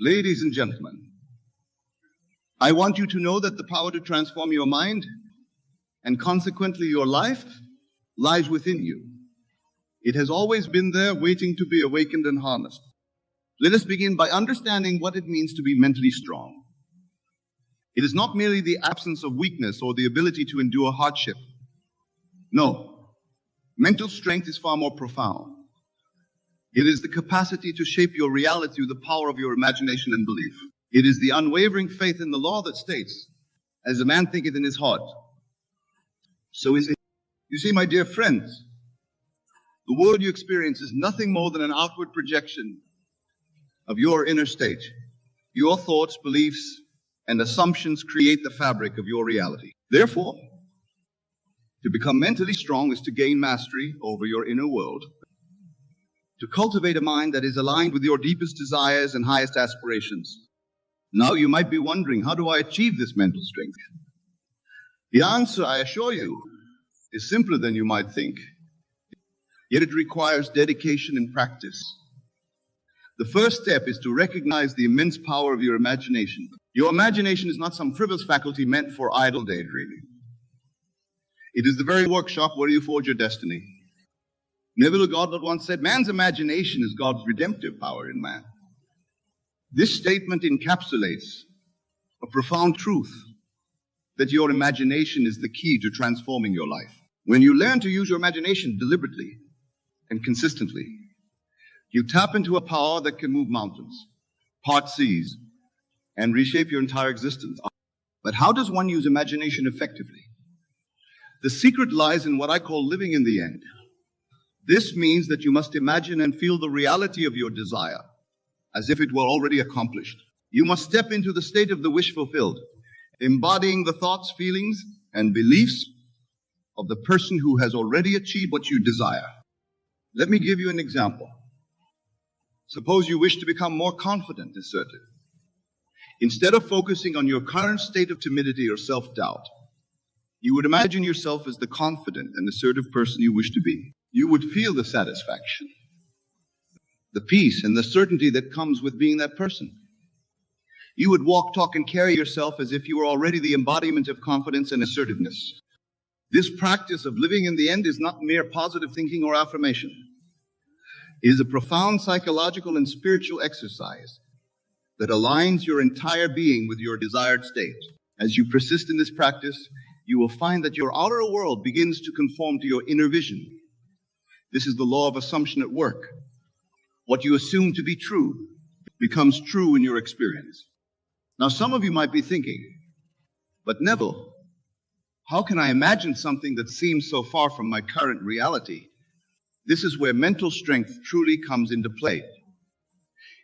Ladies and gentlemen, I want you to know that the power to transform your mind and consequently your life lies within you. It has always been there waiting to be awakened and harnessed. Let us begin by understanding what it means to be mentally strong. It is not merely the absence of weakness or the ability to endure hardship. No, mental strength is far more profound. It is the capacity to shape your reality through the power of your imagination and belief. It is the unwavering faith in the law that states, as a man thinketh in his heart, so is it. You see, my dear friends, the world you experience is nothing more than an outward projection of your inner state. Your thoughts, beliefs, and assumptions create the fabric of your reality. Therefore, to become mentally strong is to gain mastery over your inner world, to cultivate a mind that is aligned with your deepest desires and highest aspirations. Now you might be wondering, how do I achieve this mental strength? The answer, I assure you, is simpler than you might think. Yet it requires dedication and practice. The first step is to recognize the immense power of your imagination. Your imagination is not some frivolous faculty meant for idle daydreaming. It is the very workshop where you forge your destiny. Neville Goddard once said, man's imagination is God's redemptive power in man. This statement encapsulates a profound truth that your imagination is the key to transforming your life. When you learn to use your imagination deliberately and consistently, you tap into a power that can move mountains, part seas, and reshape your entire existence. But how does one use imagination effectively? The secret lies in what I call living in the end. This means that you must imagine and feel the reality of your desire as if it were already accomplished. You must step into the state of the wish fulfilled, embodying the thoughts, feelings, and beliefs of the person who has already achieved what you desire. Let me give you an example. Suppose you wish to become more confident, assertive. Instead of focusing on your current state of timidity or self-doubt, you would imagine yourself as the confident and assertive person you wish to be. You would feel the satisfaction, the peace, and the certainty that comes with being that person. You would walk, talk, and carry yourself as if you were already the embodiment of confidence and assertiveness. This practice of living in the end is not mere positive thinking or affirmation. It is a profound psychological and spiritual exercise that aligns your entire being with your desired state. As you persist in this practice, you will find that your outer world begins to conform to your inner vision. This is the law of assumption at work. What you assume to be true becomes true in your experience. Now, some of you might be thinking, but Neville, how can I imagine something that seems so far from my current reality? This is where mental strength truly comes into play.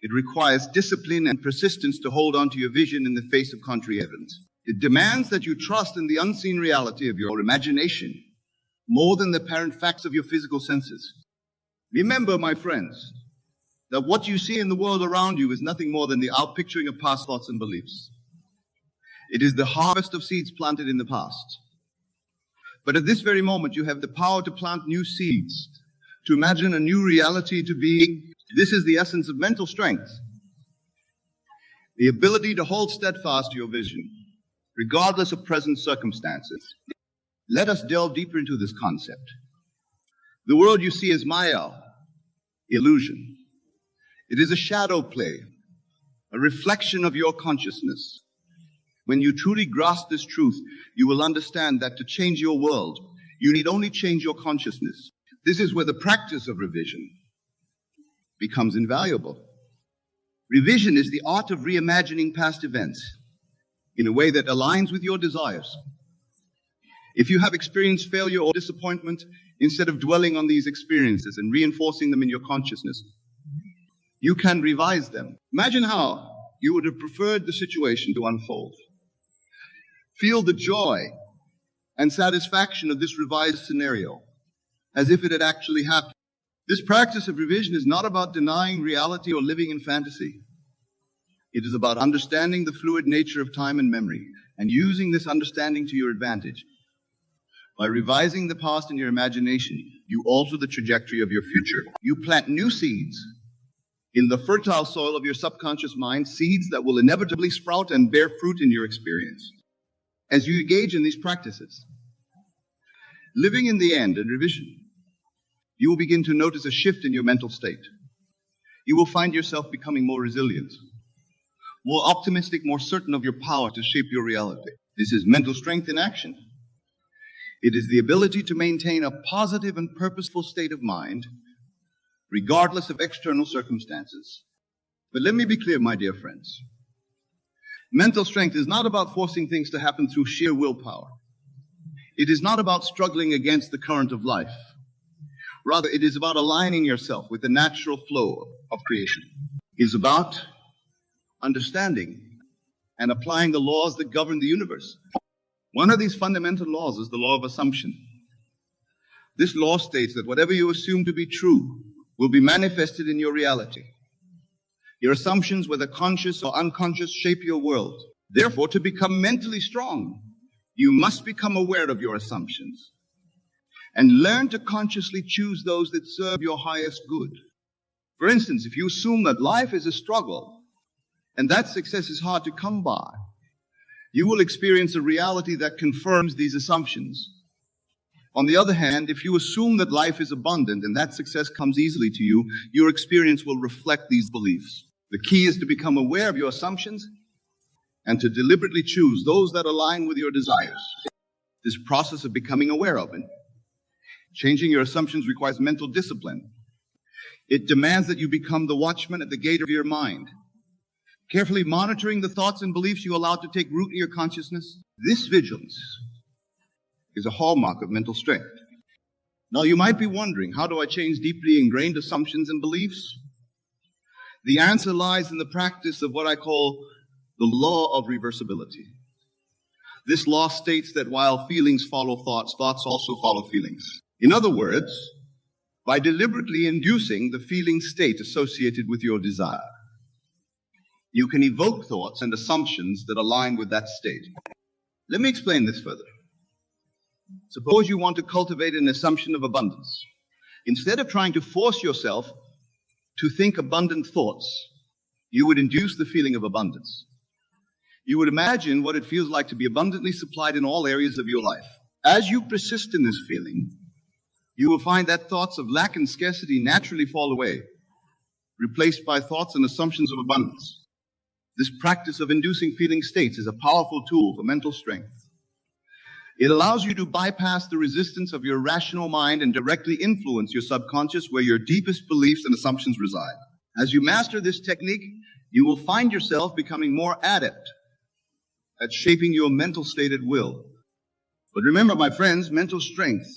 It requires discipline and persistence to hold on to your vision in the face of contrary evidence. It demands that you trust in the unseen reality of your imagination more than the apparent facts of your physical senses. Remember, my friends, that what you see in the world around you is nothing more than the outpicturing of past thoughts and beliefs. It is the harvest of seeds planted in the past. But at this very moment, you have the power to plant new seeds, to imagine a new reality to being. This is the essence of mental strength. The ability to hold steadfast to your vision, regardless of present circumstances. Let us delve deeper into this concept. The world you see is Maya, illusion. It is a shadow play, a reflection of your consciousness. When you truly grasp this truth, you will understand that to change your world, you need only change your consciousness. This is where the practice of revision becomes invaluable. Revision is the art of reimagining past events in a way that aligns with your desires. If you have experienced failure or disappointment, instead of dwelling on these experiences and reinforcing them in your consciousness, you can revise them. Imagine how you would have preferred the situation to unfold. Feel the joy and satisfaction of this revised scenario as if it had actually happened. This practice of revision is not about denying reality or living in fantasy. It is about understanding the fluid nature of time and memory and using this understanding to your advantage. By revising the past in your imagination, you alter the trajectory of your future. You plant new seeds in the fertile soil of your subconscious mind seeds that will inevitably sprout and bear fruit in your experience. As you engage in these practices, living in the end and revision, you will begin to notice a shift in your mental state. You will find yourself becoming more resilient, more optimistic, more certain of your power to shape your reality. This is mental strength in action. It is the ability to maintain a positive and purposeful state of mind, regardless of external circumstances. But let me be clear, my dear friends. Mental strength is not about forcing things to happen through sheer willpower. It is not about struggling against the current of life. Rather, it is about aligning yourself with the natural flow of creation. It is about understanding and applying the laws that govern the universe. One of these fundamental laws is the law of assumption. This law states that whatever you assume to be true will be manifested in your reality. Your assumptions, whether conscious or unconscious, shape your world. Therefore, to become mentally strong, you must become aware of your assumptions and learn to consciously choose those that serve your highest good. For instance, if you assume that life is a struggle and that success is hard to come by, you will experience a reality that confirms these assumptions. On the other hand, if you assume that life is abundant and that success comes easily to you, your experience will reflect these beliefs. The key is to become aware of your assumptions and to deliberately choose those that align with your desires. This process of becoming aware of it, changing your assumptions, requires mental discipline. It demands that you become the watchman at the gate of your mind, carefully monitoring the thoughts and beliefs you allow to take root in your consciousness. This vigilance is a hallmark of mental strength. Now, you might be wondering, how do I change deeply ingrained assumptions and beliefs? The answer lies in the practice of what I call the law of reversibility. This law states that while feelings follow thoughts, thoughts also follow feelings. In other words, by deliberately inducing the feeling state associated with your desire, you can evoke thoughts and assumptions that align with that state. Let me explain this further. Suppose you want to cultivate an assumption of abundance. Instead of trying to force yourself to think abundant thoughts, you would induce the feeling of abundance. You would imagine what it feels like to be abundantly supplied in all areas of your life. As you persist in this feeling, you will find that thoughts of lack and scarcity naturally fall away, replaced by thoughts and assumptions of abundance. This practice of inducing feeling states is a powerful tool for mental strength. It allows you to bypass the resistance of your rational mind and directly influence your subconscious, where your deepest beliefs and assumptions reside. As you master this technique, you will find yourself becoming more adept at shaping your mental state at will. But remember, my friends, mental strength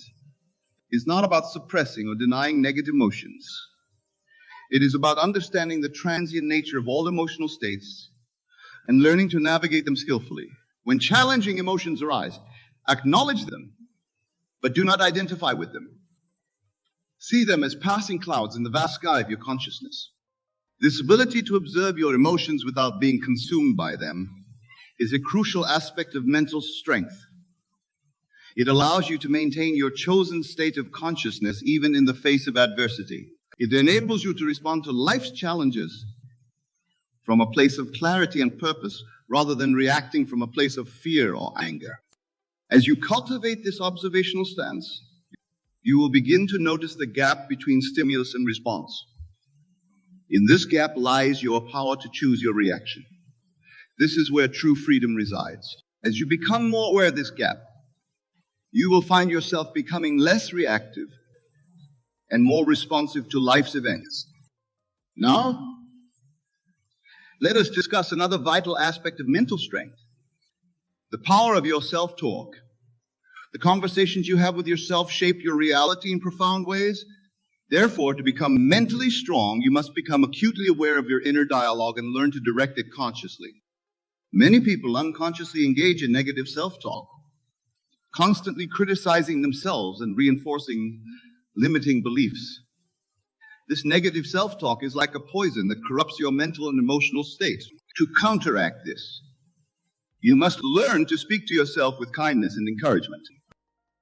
is not about suppressing or denying negative emotions. It is about understanding the transient nature of all emotional states and learning to navigate them skillfully. When challenging emotions arise, acknowledge them, but do not identify with them. See them as passing clouds in the vast sky of your consciousness. This ability to observe your emotions without being consumed by them is a crucial aspect of mental strength. It allows you to maintain your chosen state of consciousness even in the face of adversity. It enables you to respond to life's challenges from a place of clarity and purpose rather than reacting from a place of fear or anger. As you cultivate this observational stance, you will begin to notice the gap between stimulus and response. In this gap lies your power to choose your reaction. This is where true freedom resides. As you become more aware of this gap, you will find yourself becoming less reactive and more responsive to life's events. Now, let us discuss another vital aspect of mental strength: the power of your self-talk. The conversations you have with yourself shape your reality in profound ways. Therefore, to become mentally strong, you must become acutely aware of your inner dialogue and learn to direct it consciously. Many people unconsciously engage in negative self-talk, constantly criticizing themselves and reinforcing limiting beliefs. This negative self-talk is like a poison that corrupts your mental and emotional state. To counteract this, you must learn to speak to yourself with kindness and encouragement.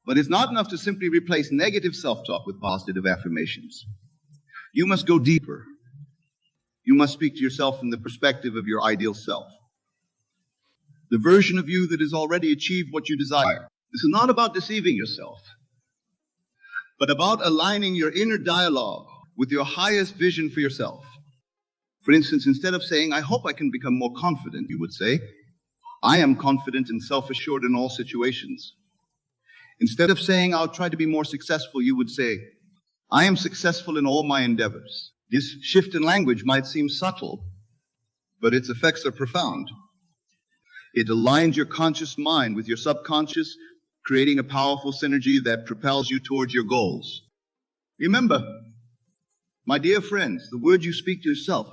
But it's not enough to simply replace negative self-talk with positive affirmations. You must go deeper. You must speak to yourself from the perspective of your ideal self, the version of you that has already achieved what you desire. This is not about deceiving yourself, but about aligning your inner dialogue with your highest vision for yourself. For instance, instead of saying, I hope I can become more confident, you would say, I am confident and self-assured in all situations. Instead of saying, I'll try to be more successful, you would say, I am successful in all my endeavors. This shift in language might seem subtle, but its effects are profound. It aligns your conscious mind with your subconscious, creating a powerful synergy that propels you towards your goals. Remember, my dear friends, the words you speak to yourself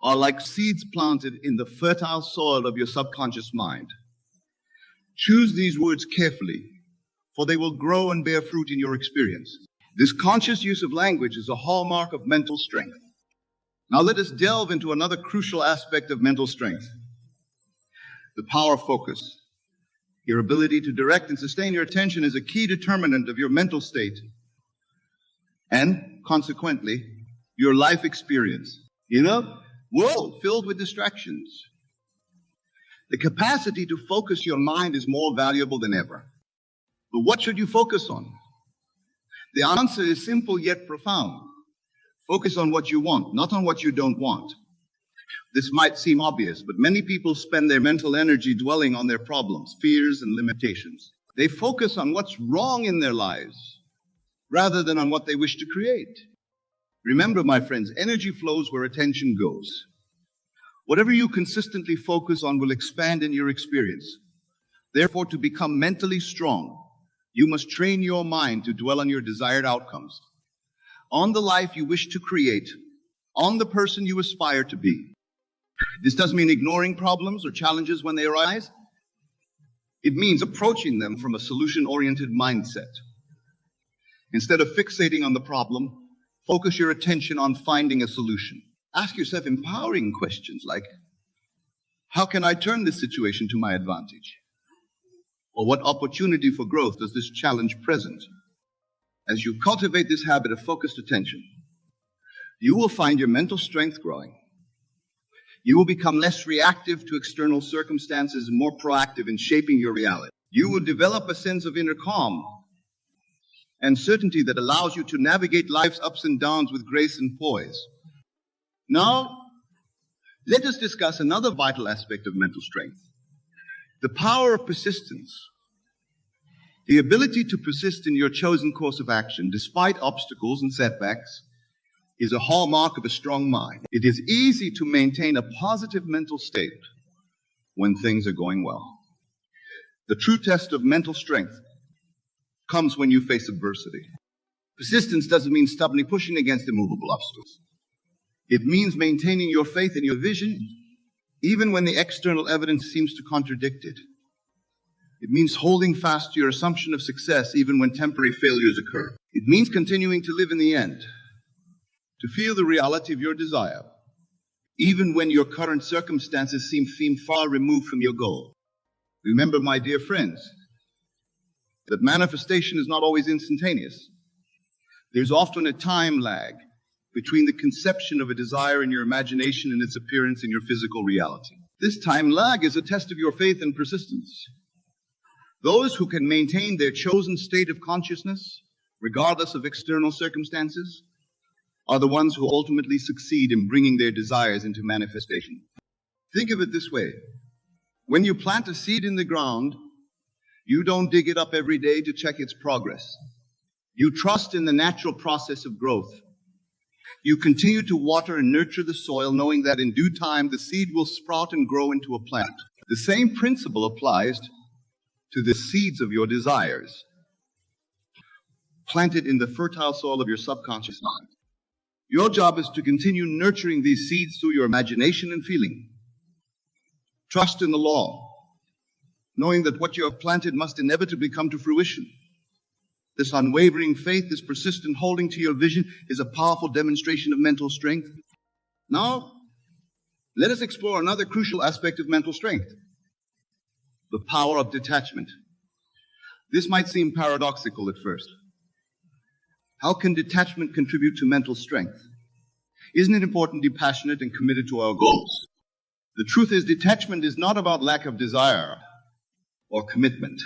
are like seeds planted in the fertile soil of your subconscious mind. Choose these words carefully, for they will grow and bear fruit in your experience. This conscious use of language is a hallmark of mental strength. Now let us delve into another crucial aspect of mental strength: the power of focus. Your ability to direct and sustain your attention is a key determinant of your mental state and, consequently, your life experience. In a world filled with distractions, the capacity to focus your mind is more valuable than ever. But what should you focus on? The answer is simple yet profound. Focus on what you want, not on what you don't want. This might seem obvious, but many people spend their mental energy dwelling on their problems, fears, and limitations. They focus on what's wrong in their lives rather than on what they wish to create. Remember, my friends, energy flows where attention goes. Whatever you consistently focus on will expand in your experience. Therefore, to become mentally strong, you must train your mind to dwell on your desired outcomes, on the life you wish to create, on the person you aspire to be. This doesn't mean ignoring problems or challenges when they arise. It means approaching them from a solution-oriented mindset. Instead of fixating on the problem, focus your attention on finding a solution. Ask yourself empowering questions like, how can I turn this situation to my advantage? Or what opportunity for growth does this challenge present? As you cultivate this habit of focused attention, you will find your mental strength growing. You will become less reactive to external circumstances and more proactive in shaping your reality. You will develop a sense of inner calm and certainty that allows you to navigate life's ups and downs with grace and poise. Now, let us discuss another vital aspect of mental strength: the power of persistence. The ability to persist in your chosen course of action despite obstacles and setbacks is a hallmark of a strong mind. It is easy to maintain a positive mental state when things are going well. The true test of mental strength comes when you face adversity. Persistence doesn't mean stubbornly pushing against immovable obstacles. It means maintaining your faith in your vision, even when the external evidence seems to contradict it. It means holding fast to your assumption of success, even when temporary failures occur. It means continuing to live in the end, to feel the reality of your desire, even when your current circumstances seem far removed from your goal. Remember, my dear friends, that manifestation is not always instantaneous. There's often a time lag between the conception of a desire in your imagination and its appearance in your physical reality. This time lag is a test of your faith and persistence. Those who can maintain their chosen state of consciousness, regardless of external circumstances, are the ones who ultimately succeed in bringing their desires into manifestation. Think of it this way. When you plant a seed in the ground, you don't dig it up every day to check its progress. You trust in the natural process of growth. You continue to water and nurture the soil, knowing that in due time the seed will sprout and grow into a plant. The same principle applies to the seeds of your desires, planted in the fertile soil of your subconscious mind. Your job is to continue nurturing these seeds through your imagination and feeling. Trust in the law, knowing that what you have planted must inevitably come to fruition. This unwavering faith, this persistent holding to your vision, is a powerful demonstration of mental strength. Now, let us explore another crucial aspect of mental strength: the power of detachment. This might seem paradoxical at first. How can detachment contribute to mental strength? Isn't it important to be passionate and committed to our goals? The truth is, detachment is not about lack of desire or commitment.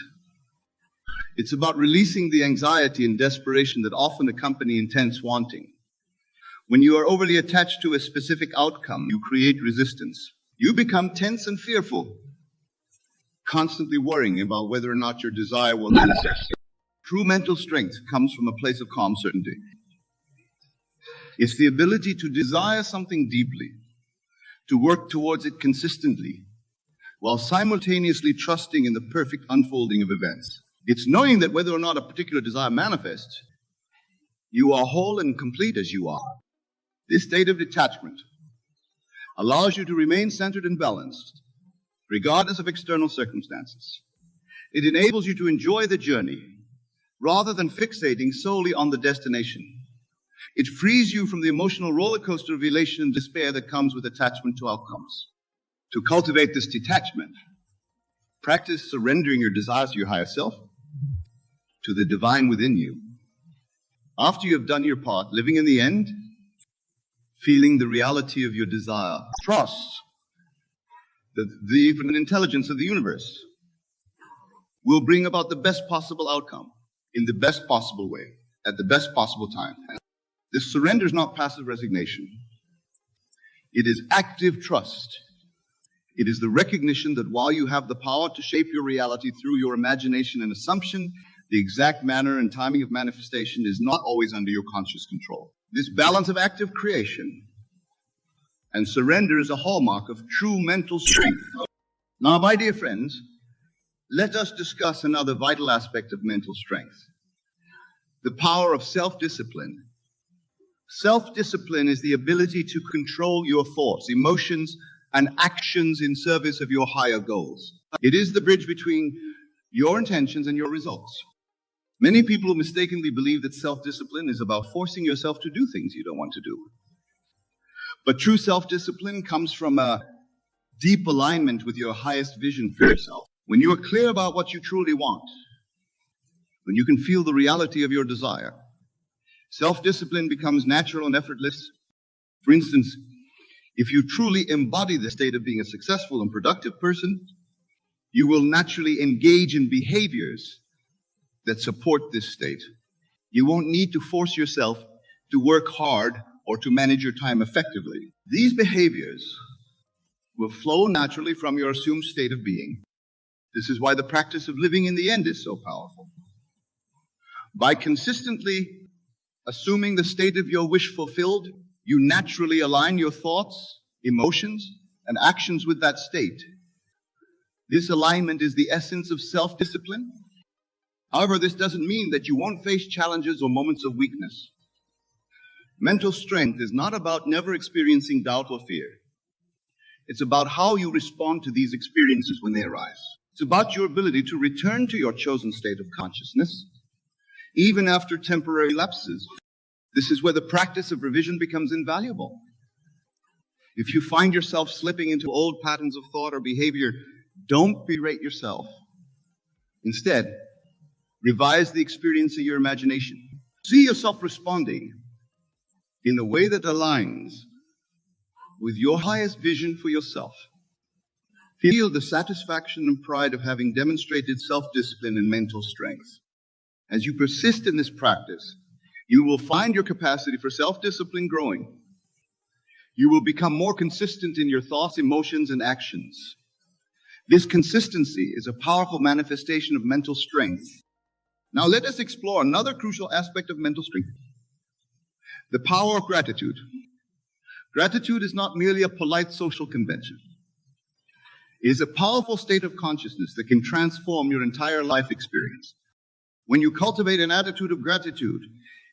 It's about releasing the anxiety and desperation that often accompany intense wanting. When you are overly attached to a specific outcome, you create resistance. You become tense and fearful, constantly worrying about whether or not your desire will manifest. True mental strength comes from a place of calm certainty. It's the ability to desire something deeply, to work towards it consistently, while simultaneously trusting in the perfect unfolding of events. It's knowing that whether or not a particular desire manifests, you are whole and complete as you are. This state of detachment allows you to remain centered and balanced, regardless of external circumstances. It enables you to enjoy the journey, rather than fixating solely on the destination. It frees you from the emotional roller coaster of elation and despair that comes with attachment to outcomes. To cultivate this detachment, practice surrendering your desires to your higher self, to the divine within you. After you have done your part, living in the end, feeling the reality of your desire, trust that the infinite intelligence of the universe will bring about the best possible outcome in the best possible way, at the best possible time. This surrender is not passive resignation. It is active trust. It is the recognition that while you have the power to shape your reality through your imagination and assumption, the exact manner and timing of manifestation is not always under your conscious control. This balance of active creation and surrender is a hallmark of true mental strength. Now, my dear friends, let us discuss another vital aspect of mental strength, the power of self-discipline. Self-discipline is the ability to control your thoughts, emotions, and actions in service of your higher goals. It is the bridge between your intentions and your results. Many people mistakenly believe that self-discipline is about forcing yourself to do things you don't want to do. But true self-discipline comes from a deep alignment with your highest vision for yourself. When you are clear about what you truly want, when you can feel the reality of your desire, self-discipline becomes natural and effortless. For instance, if you truly embody the state of being a successful and productive person, you will naturally engage in behaviors that support this state. You won't need to force yourself to work hard or to manage your time effectively. These behaviors will flow naturally from your assumed state of being. This is why the practice of living in the end is so powerful. By consistently assuming the state of your wish fulfilled, you naturally align your thoughts, emotions, and actions with that state. This alignment is the essence of self-discipline. However, this doesn't mean that you won't face challenges or moments of weakness. Mental strength is not about never experiencing doubt or fear. It's about how you respond to these experiences when they arise. It's about your ability to return to your chosen state of consciousness, even after temporary lapses. This is where the practice of revision becomes invaluable. If you find yourself slipping into old patterns of thought or behavior, don't berate yourself. Instead, revise the experience of your imagination. See yourself responding in a way that aligns with your highest vision for yourself. Feel the satisfaction and pride of having demonstrated self-discipline and mental strength. As you persist in this practice, you will find your capacity for self-discipline growing. You will become more consistent in your thoughts, emotions, and actions. This consistency is a powerful manifestation of mental strength. Now let us explore another crucial aspect of mental strength, the power of gratitude. Gratitude is not merely a polite social convention. It is a powerful state of consciousness that can transform your entire life experience. When you cultivate an attitude of gratitude,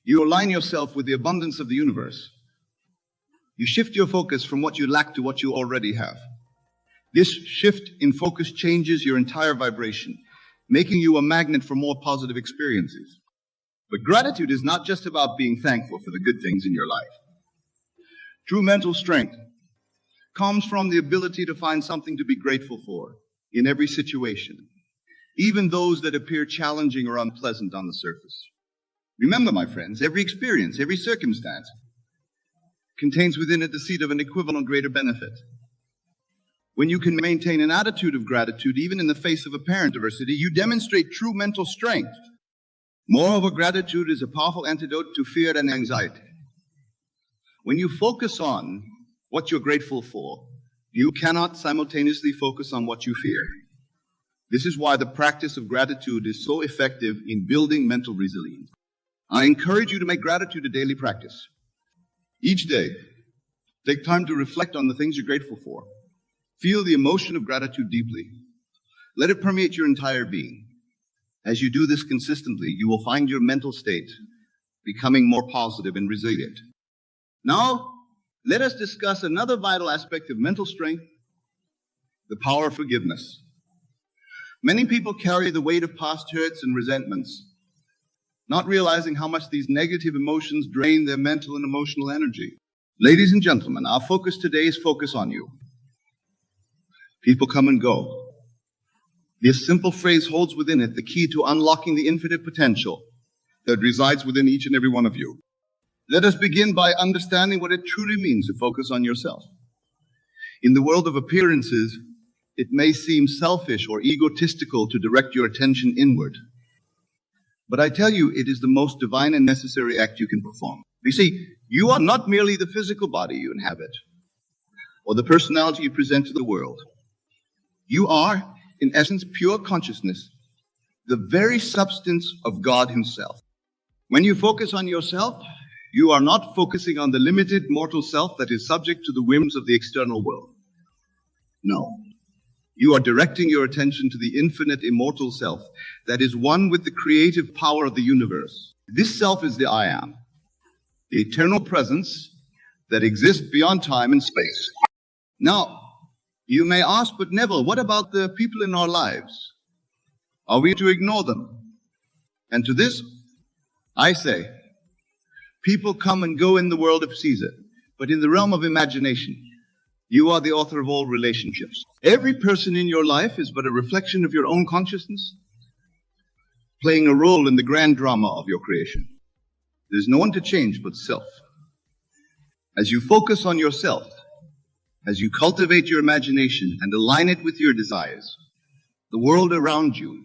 you align yourself with the abundance of the universe. You shift your focus from what you lack to what you already have. This shift in focus changes your entire vibration, making you a magnet for more positive experiences. But gratitude is not just about being thankful for the good things in your life. True mental strength comes from the ability to find something to be grateful for in every situation, even those that appear challenging or unpleasant on the surface. Remember, my friends, every experience, every circumstance contains within it the seed of an equivalent greater benefit. When you can maintain an attitude of gratitude, even in the face of apparent adversity, you demonstrate true mental strength. Moreover, gratitude is a powerful antidote to fear and anxiety. When you focus on what you're grateful for, you cannot simultaneously focus on what you fear. This is why the practice of gratitude is so effective in building mental resilience. I encourage you to make gratitude a daily practice. Each day, take time to reflect on the things you're grateful for. Feel the emotion of gratitude deeply. Let it permeate your entire being. As you do this consistently, you will find your mental state becoming more positive and resilient. Now, let us discuss another vital aspect of mental strength, the power of forgiveness. Many people carry the weight of past hurts and resentments, not realizing how much these negative emotions drain their mental and emotional energy. Ladies and gentlemen, our focus today is focus on you. People come and go. This simple phrase holds within it the key to unlocking the infinite potential that resides within each and every one of you. Let us begin by understanding what it truly means to focus on yourself. In the world of appearances, it may seem selfish or egotistical to direct your attention inward. But I tell you, it is the most divine and necessary act you can perform. You see, you are not merely the physical body you inhabit, or the personality you present to the world. You are, in essence, pure consciousness, the very substance of God Himself. When you focus on yourself, you are not focusing on the limited mortal self that is subject to the whims of the external world. No. You are directing your attention to the infinite immortal self that is one with the creative power of the universe. This self is the I Am, the eternal presence that exists beyond time and space. Now, you may ask, but Neville, what about the people in our lives? Are we to ignore them? And to this, I say, people come and go in the world of Caesar, but in the realm of imagination, you are the author of all relationships. Every person in your life is but a reflection of your own consciousness, playing a role in the grand drama of your creation. There's no one to change but self. As you focus on yourself, as you cultivate your imagination and align it with your desires, the world around you,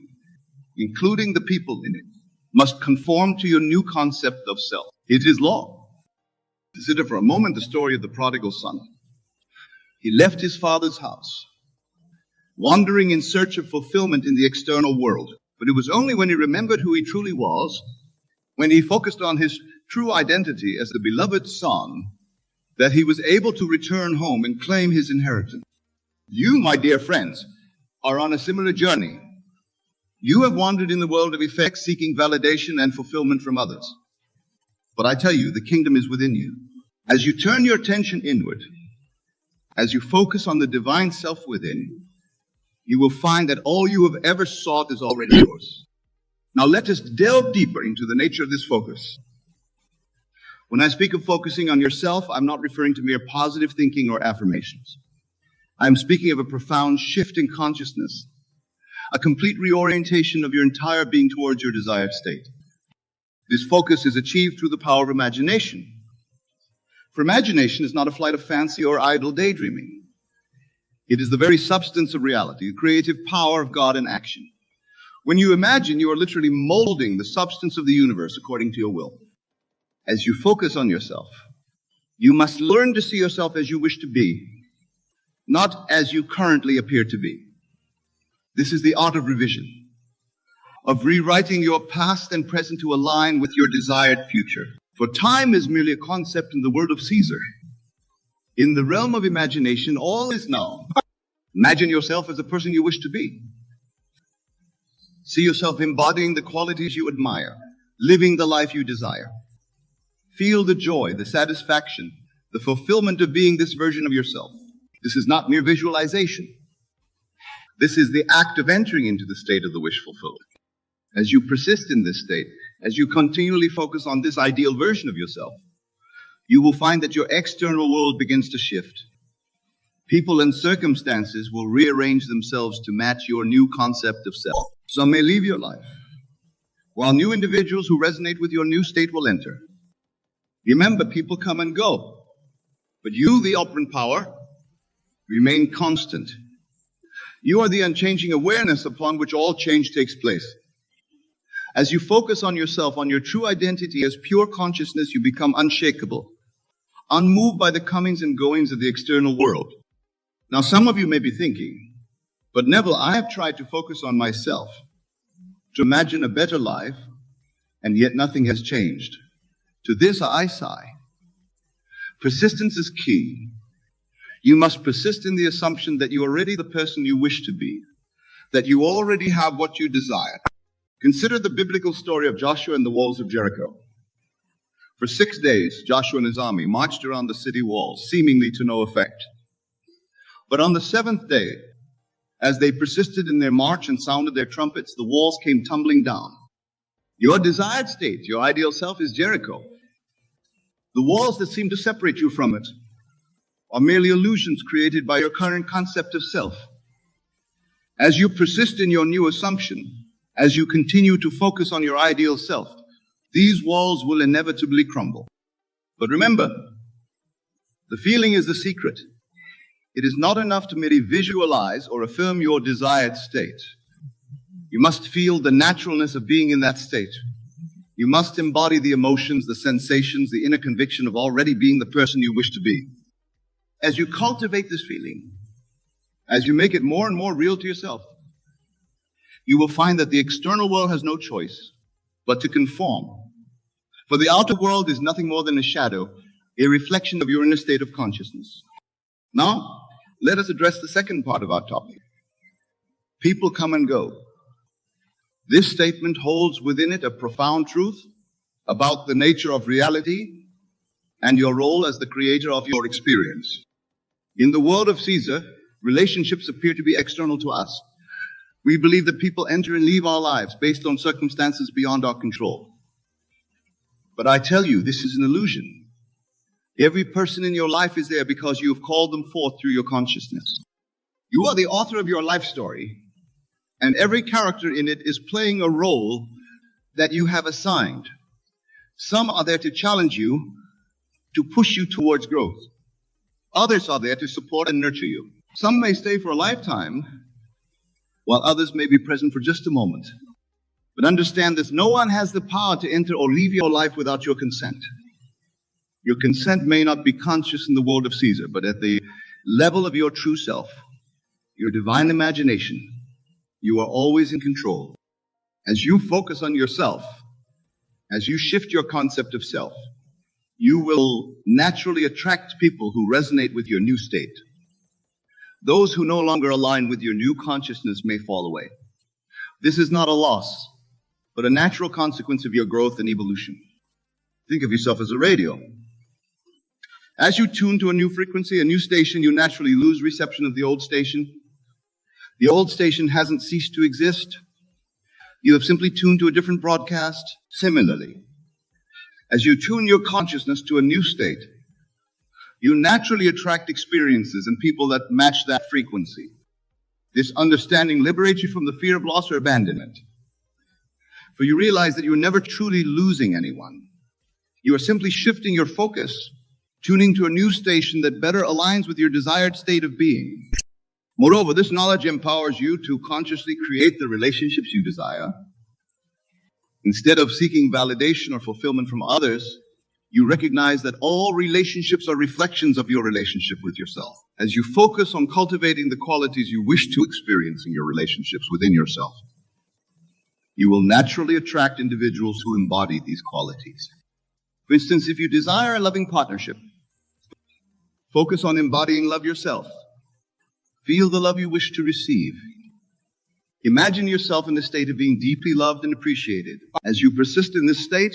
including the people in it, must conform to your new concept of self. It is law. Consider for a moment the story of the prodigal son. He left his father's house, wandering in search of fulfillment in the external world. But it was only when he remembered who he truly was, when he focused on his true identity as the beloved son, that he was able to return home and claim his inheritance. You, my dear friends, are on a similar journey. You have wandered in the world of effects, seeking validation and fulfillment from others. But I tell you, the kingdom is within you. As you turn your attention inward, as you focus on the divine self within, you will find that all you have ever sought is already yours. Now let us delve deeper into the nature of this focus. When I speak of focusing on yourself, I'm not referring to mere positive thinking or affirmations. I'm speaking of a profound shift in consciousness, a complete reorientation of your entire being towards your desired state. This focus is achieved through the power of imagination. For imagination is not a flight of fancy or idle daydreaming. It is the very substance of reality, the creative power of God in action. When you imagine, you are literally molding the substance of the universe according to your will. As you focus on yourself, you must learn to see yourself as you wish to be, not as you currently appear to be. This is the art of revision, of rewriting your past and present to align with your desired future. For time is merely a concept in the world of Caesar. In the realm of imagination, all is now. Imagine yourself as the person you wish to be. See yourself embodying the qualities you admire, living the life you desire. Feel the joy, the satisfaction, the fulfillment of being this version of yourself. This is not mere visualization. This is the act of entering into the state of the wish fulfillment. As you persist in this state, as you continually focus on this ideal version of yourself, you will find that your external world begins to shift. People and circumstances will rearrange themselves to match your new concept of self. Some may leave your life, while new individuals who resonate with your new state will enter. Remember, people come and go. But you, the operant power, remain constant. You are the unchanging awareness upon which all change takes place. As you focus on yourself, on your true identity as pure consciousness, you become unshakable, unmoved by the comings and goings of the external world. Now, some of you may be thinking, but Neville, I have tried to focus on myself, to imagine a better life, and yet nothing has changed. To this I sigh. Persistence is key. You must persist in the assumption that you are already the person you wish to be, that you already have what you desire. Consider the biblical story of Joshua and the walls of Jericho. For 6 days, Joshua and his army marched around the city walls, seemingly to no effect. But on the 7th day, as they persisted in their march and sounded their trumpets, the walls came tumbling down. Your desired state, your ideal self, is Jericho. The walls that seem to separate you from it are merely illusions created by your current concept of self. As you persist in your new assumption, as you continue to focus on your ideal self, these walls will inevitably crumble. But remember, the feeling is the secret. It is not enough to merely visualize or affirm your desired state. You must feel the naturalness of being in that state. You must embody the emotions, the sensations, the inner conviction of already being the person you wish to be. As you cultivate this feeling, as you make it more and more real to yourself, you will find that the external world has no choice but to conform. For the outer world is nothing more than a shadow, a reflection of your inner state of consciousness. Now, let us address the second part of our topic. People come and go. This statement holds within it a profound truth about the nature of reality and your role as the creator of your experience. In the world of Caesar, relationships appear to be external to us. We believe that people enter and leave our lives based on circumstances beyond our control. But I tell you, this is an illusion. Every person in your life is there because you have called them forth through your consciousness. You are the author of your life story, and every character in it is playing a role that you have assigned. Some are there to challenge you, to push you towards growth. Others are there to support and nurture you. Some may stay for a lifetime, while others may be present for just a moment. But understand this, no one has the power to enter or leave your life without your consent. Your consent may not be conscious in the world of Caesar, but at the level of your true self, your divine imagination, you are always in control. As you focus on yourself, as you shift your concept of self, you will naturally attract people who resonate with your new state. Those who no longer align with your new consciousness may fall away. This is not a loss, but a natural consequence of your growth and evolution. Think of yourself as a radio. As you tune to a new frequency, a new station, you naturally lose reception of the old station. The old station hasn't ceased to exist. You have simply tuned to a different broadcast. Similarly, as you tune your consciousness to a new state, you naturally attract experiences and people that match that frequency. This understanding liberates you from the fear of loss or abandonment. For you realize that you are never truly losing anyone. You are simply shifting your focus, tuning to a new station that better aligns with your desired state of being. Moreover, this knowledge empowers you to consciously create the relationships you desire. Instead of seeking validation or fulfillment from others, you recognize that all relationships are reflections of your relationship with yourself. As you focus on cultivating the qualities you wish to experience in your relationships within yourself, you will naturally attract individuals who embody these qualities. For instance, if you desire a loving partnership, focus on embodying love yourself. Feel the love you wish to receive. Imagine yourself in the state of being deeply loved and appreciated. As you persist in this state,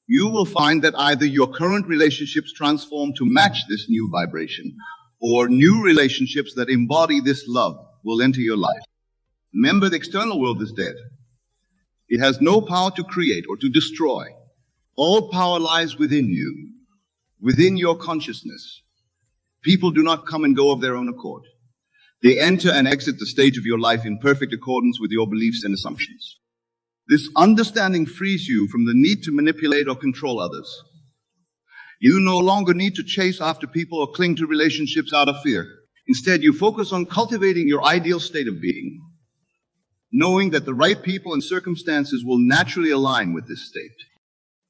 you will find that either your current relationships transform to match this new vibration, or new relationships that embody this love will enter your life. Remember, the external world is dead. It has no power to create or to destroy. All power lies within you, within your consciousness. People do not come and go of their own accord. They enter and exit the stage of your life in perfect accordance with your beliefs and assumptions. This understanding frees you from the need to manipulate or control others. You no longer need to chase after people or cling to relationships out of fear. Instead, you focus on cultivating your ideal state of being, knowing that the right people and circumstances will naturally align with this state.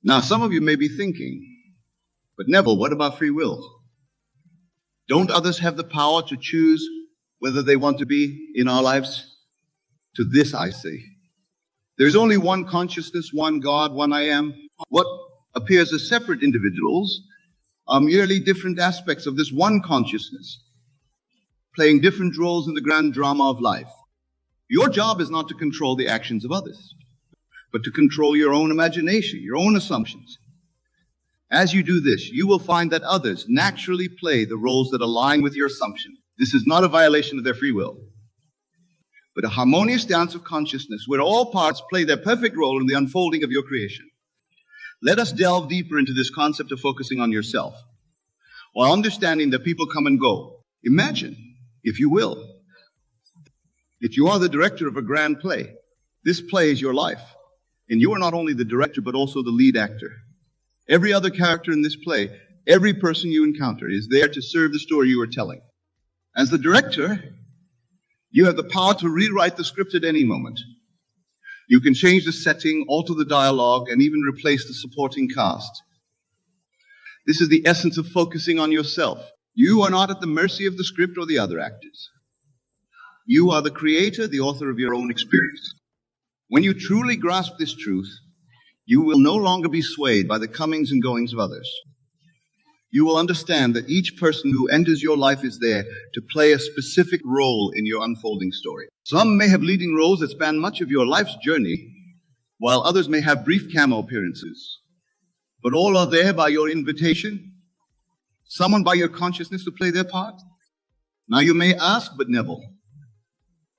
Now, some of you may be thinking, but Neville, what about free will? Don't others have the power to choose whether they want to be in our lives? To this I say, there's only one consciousness, one God, one I am. What appears as separate individuals are merely different aspects of this one consciousness, playing different roles in the grand drama of life. Your job is not to control the actions of others, but to control your own imagination, your own assumptions. As you do this, you will find that others naturally play the roles that align with your assumption. This is not a violation of their free will, but a harmonious dance of consciousness where all parts play their perfect role in the unfolding of your creation. Let us delve deeper into this concept of focusing on yourself, while understanding that people come and go. Imagine, if you will, that you are the director of a grand play. This play is your life, and you are not only the director, but also the lead actor. Every other character in this play, every person you encounter is there to serve the story you are telling. As the director, you have the power to rewrite the script at any moment. You can change the setting, alter the dialogue, and even replace the supporting cast. This is the essence of focusing on yourself. You are not at the mercy of the script or the other actors. You are the creator, the author of your own experience. When you truly grasp this truth, you will no longer be swayed by the comings and goings of others. You will understand that each person who enters your life is there to play a specific role in your unfolding story. Some may have leading roles that span much of your life's journey, while others may have brief cameo appearances. But all are there by your invitation, summoned by your consciousness to play their part. Now you may ask, but Neville,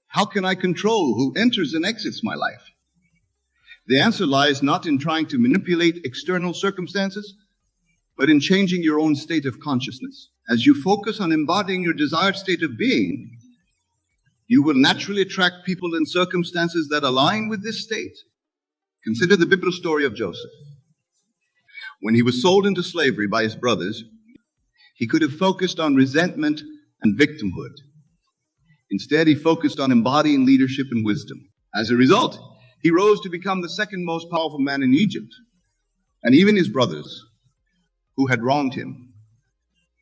how can I control who enters and exits my life? The answer lies not in trying to manipulate external circumstances, but in changing your own state of consciousness. As you focus on embodying your desired state of being, you will naturally attract people and circumstances that align with this state. Consider the biblical story of Joseph. When he was sold into slavery by his brothers, he could have focused on resentment and victimhood. Instead, he focused on embodying leadership and wisdom. As a result, he rose to become the second most powerful man in Egypt. And even his brothers, who had wronged him,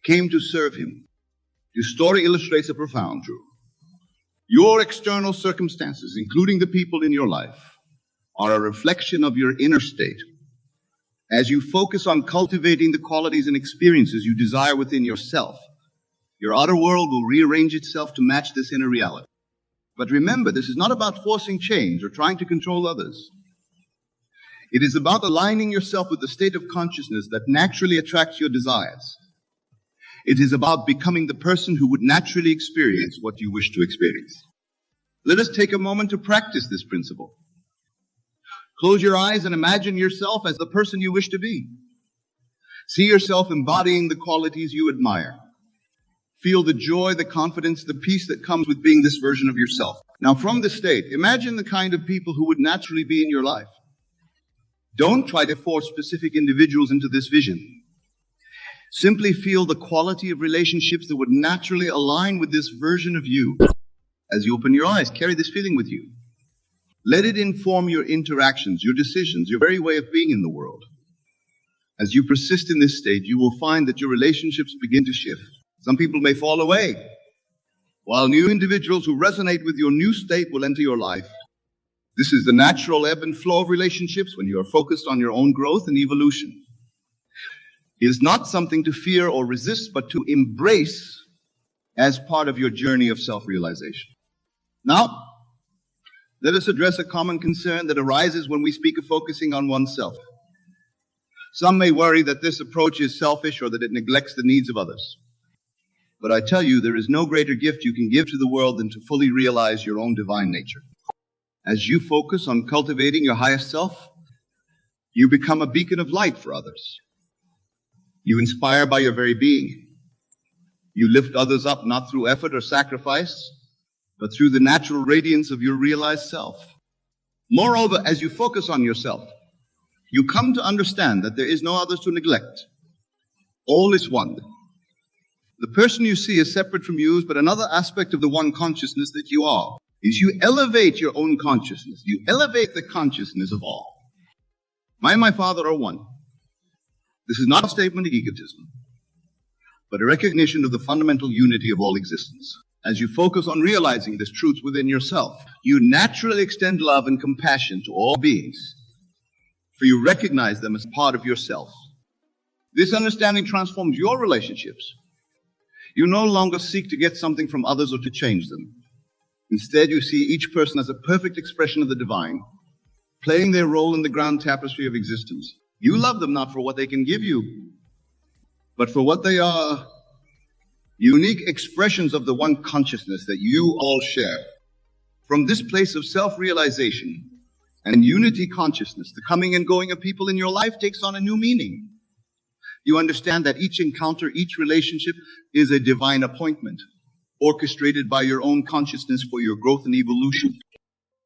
came to serve him. This story illustrates a profound truth. Your external circumstances, including the people in your life, are a reflection of your inner state. As you focus on cultivating the qualities and experiences you desire within yourself, your outer world will rearrange itself to match this inner reality. But remember, this is not about forcing change or trying to control others. It is about aligning yourself with the state of consciousness that naturally attracts your desires. It is about becoming the person who would naturally experience what you wish to experience. Let us take a moment to practice this principle. Close your eyes and imagine yourself as the person you wish to be. See yourself embodying the qualities you admire. Feel the joy, the confidence, the peace that comes with being this version of yourself. Now, from this state, imagine the kind of people who would naturally be in your life. Don't try to force specific individuals into this vision. Simply feel the quality of relationships that would naturally align with this version of you. As you open your eyes, carry this feeling with you. Let it inform your interactions, your decisions, your very way of being in the world. As you persist in this state, you will find that your relationships begin to shift. Some people may fall away, while new individuals who resonate with your new state will enter your life. This is the natural ebb and flow of relationships when you are focused on your own growth and evolution. It is not something to fear or resist, but to embrace as part of your journey of self-realization. Now, let us address a common concern that arises when we speak of focusing on oneself. Some may worry that this approach is selfish or that it neglects the needs of others. But I tell you, there is no greater gift you can give to the world than to fully realize your own divine nature. As you focus on cultivating your highest self, you become a beacon of light for others. You inspire by your very being. You lift others up not through effort or sacrifice, but through the natural radiance of your realized self. Moreover, as you focus on yourself, you come to understand that there is no others to neglect. All is one. The person you see is separate from you, but another aspect of the one consciousness that you are is you elevate your own consciousness. You elevate the consciousness of all. I and my Father are one. This is not a statement of egotism, but a recognition of the fundamental unity of all existence. As you focus on realizing this truth within yourself, you naturally extend love and compassion to all beings, for you recognize them as part of yourself. This understanding transforms your relationships. You no longer seek to get something from others or to change them. Instead, you see each person as a perfect expression of the divine, playing their role in the grand tapestry of existence. You love them not for what they can give you, but for what they are, unique expressions of the one consciousness that you all share. From this place of self-realization and unity consciousness, the coming and going of people in your life takes on a new meaning. You understand that each encounter, each relationship is a divine appointment, orchestrated by your own consciousness for your growth and evolution.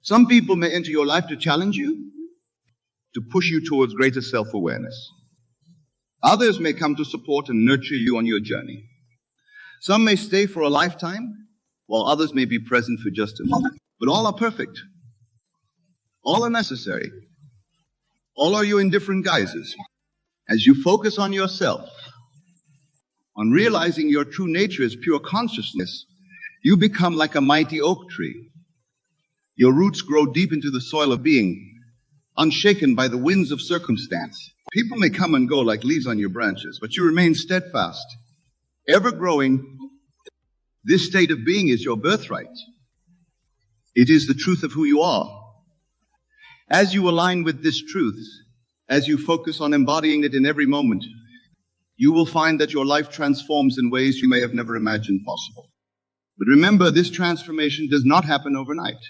Some people may enter your life to challenge you, to push you towards greater self-awareness. Others may come to support and nurture you on your journey. Some may stay for a lifetime, while others may be present for just a moment. But all are perfect. All are necessary. All are you in different guises. As you focus on yourself, on realizing your true nature as pure consciousness, you become like a mighty oak tree. Your roots grow deep into the soil of being, unshaken by the winds of circumstance. People may come and go like leaves on your branches, but you remain steadfast, ever growing. This state of being is your birthright. It is the truth of who you are. As you align with this truth, as you focus on embodying it in every moment, you will find that your life transforms in ways you may have never imagined possible. But remember, this transformation does not happen overnight.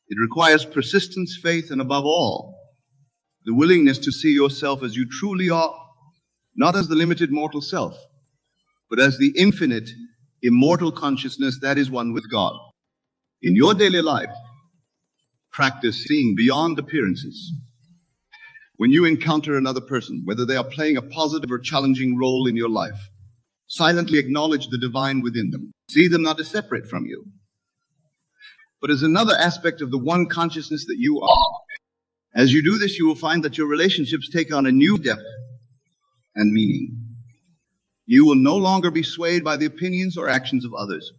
It requires persistence, faith, and above all, the willingness to see yourself as you truly are, not as the limited mortal self, but as the infinite, immortal consciousness that is one with God. In your daily life, practice seeing beyond appearances. When you encounter another person, whether they are playing a positive or challenging role in your life, silently acknowledge the divine within them. See them not as separate from you, but as another aspect of the one consciousness that you are. As you do this, you will find that your relationships take on a new depth and meaning. You will no longer be swayed by the opinions or actions of others,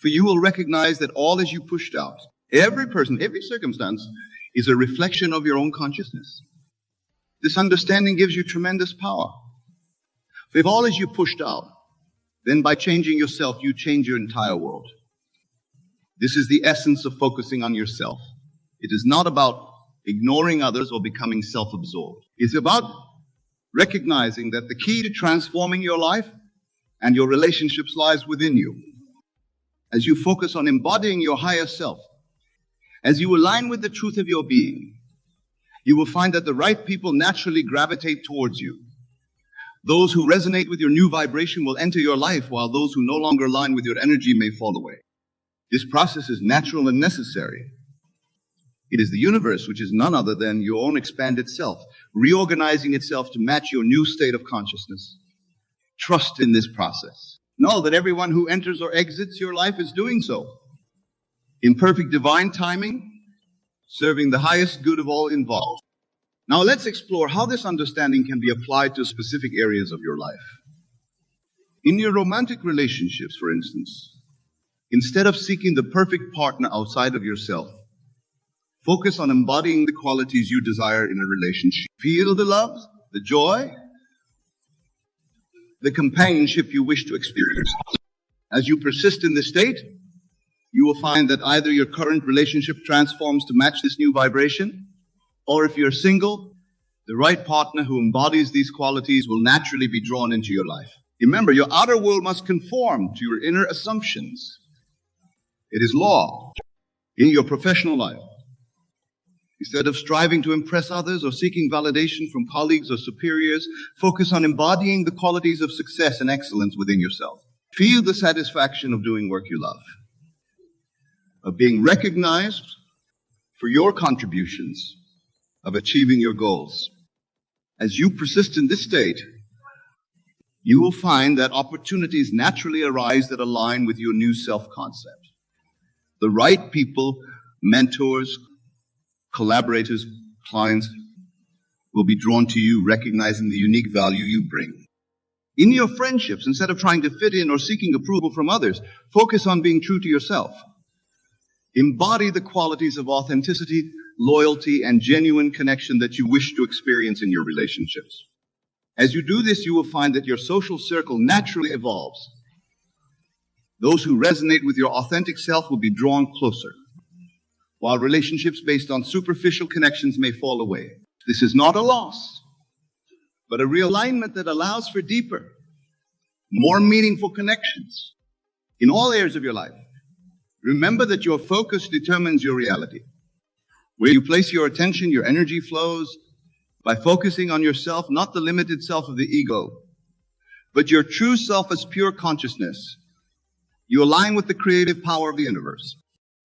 for you will recognize that all as you pushed out, every person, every circumstance, is a reflection of your own consciousness. This understanding gives you tremendous power. For if all is you pushed out, then by changing yourself, you change your entire world. This is the essence of focusing on yourself. It is not about ignoring others or becoming self-absorbed. It's about recognizing that the key to transforming your life and your relationships lies within you. As you focus on embodying your higher self, as you align with the truth of your being, you will find that the right people naturally gravitate towards you. Those who resonate with your new vibration will enter your life, while those who no longer align with your energy may fall away. This process is natural and necessary. It is the universe, which is none other than your own expanded self, reorganizing itself to match your new state of consciousness. Trust in this process. Know that everyone who enters or exits your life is doing so in perfect divine timing, serving the highest good of all involved. Now let's explore how this understanding can be applied to specific areas of your life. In your romantic relationships, for instance, instead of seeking the perfect partner outside of yourself, focus on embodying the qualities you desire in a relationship. Feel the love, the joy, the companionship you wish to experience. As you persist in this state, you will find that either your current relationship transforms to match this new vibration, or if you're single, the right partner who embodies these qualities will naturally be drawn into your life. Remember, your outer world must conform to your inner assumptions. It is law in your professional life. Instead of striving to impress others or seeking validation from colleagues or superiors, focus on embodying the qualities of success and excellence within yourself. Feel the satisfaction of doing work you love, of being recognized for your contributions, of achieving your goals. As you persist in this state, you will find that opportunities naturally arise that align with your new self-concept. The right people, mentors, collaborators, clients will be drawn to you, recognizing the unique value you bring. In your friendships, instead of trying to fit in or seeking approval from others, focus on being true to yourself. Embody the qualities of authenticity, loyalty, and genuine connection that you wish to experience in your relationships. As you do this, you will find that your social circle naturally evolves. Those who resonate with your authentic self will be drawn closer, while relationships based on superficial connections may fall away. This is not a loss, but a realignment that allows for deeper, more meaningful connections in all areas of your life. Remember that your focus determines your reality. Where you place your attention, your energy flows by focusing on yourself, not the limited self of the ego, but your true self as pure consciousness. You align with the creative power of the universe.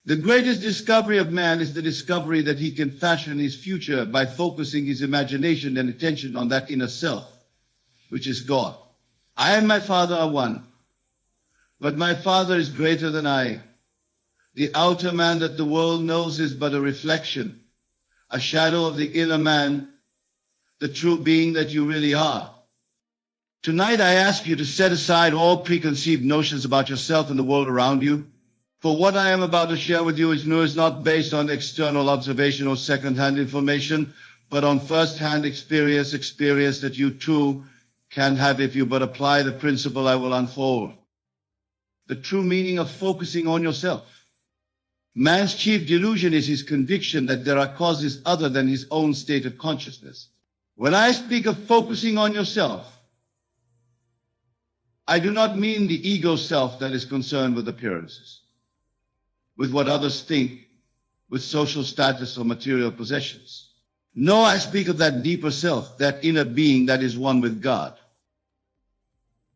The greatest discovery of man is the discovery that he can fashion his future by focusing his imagination and attention on that inner self, which is God. I and my Father are one, but my Father is greater than I. The outer man that the world knows is but a reflection, a shadow of the inner man, the true being that you really are. Tonight I ask you to set aside all preconceived notions about yourself and the world around you. For what I am about to share with you is not based on external observation or second-hand information, but on first-hand experience that you too can have if you but apply the principle I will unfold. The true meaning of focusing on yourself. Man's chief delusion is his conviction that there are causes other than his own state of consciousness. When I speak of focusing on yourself, I do not mean the ego self that is concerned with appearances, with what others think, with social status or material possessions. No, I speak of that deeper self, that inner being that is one with God.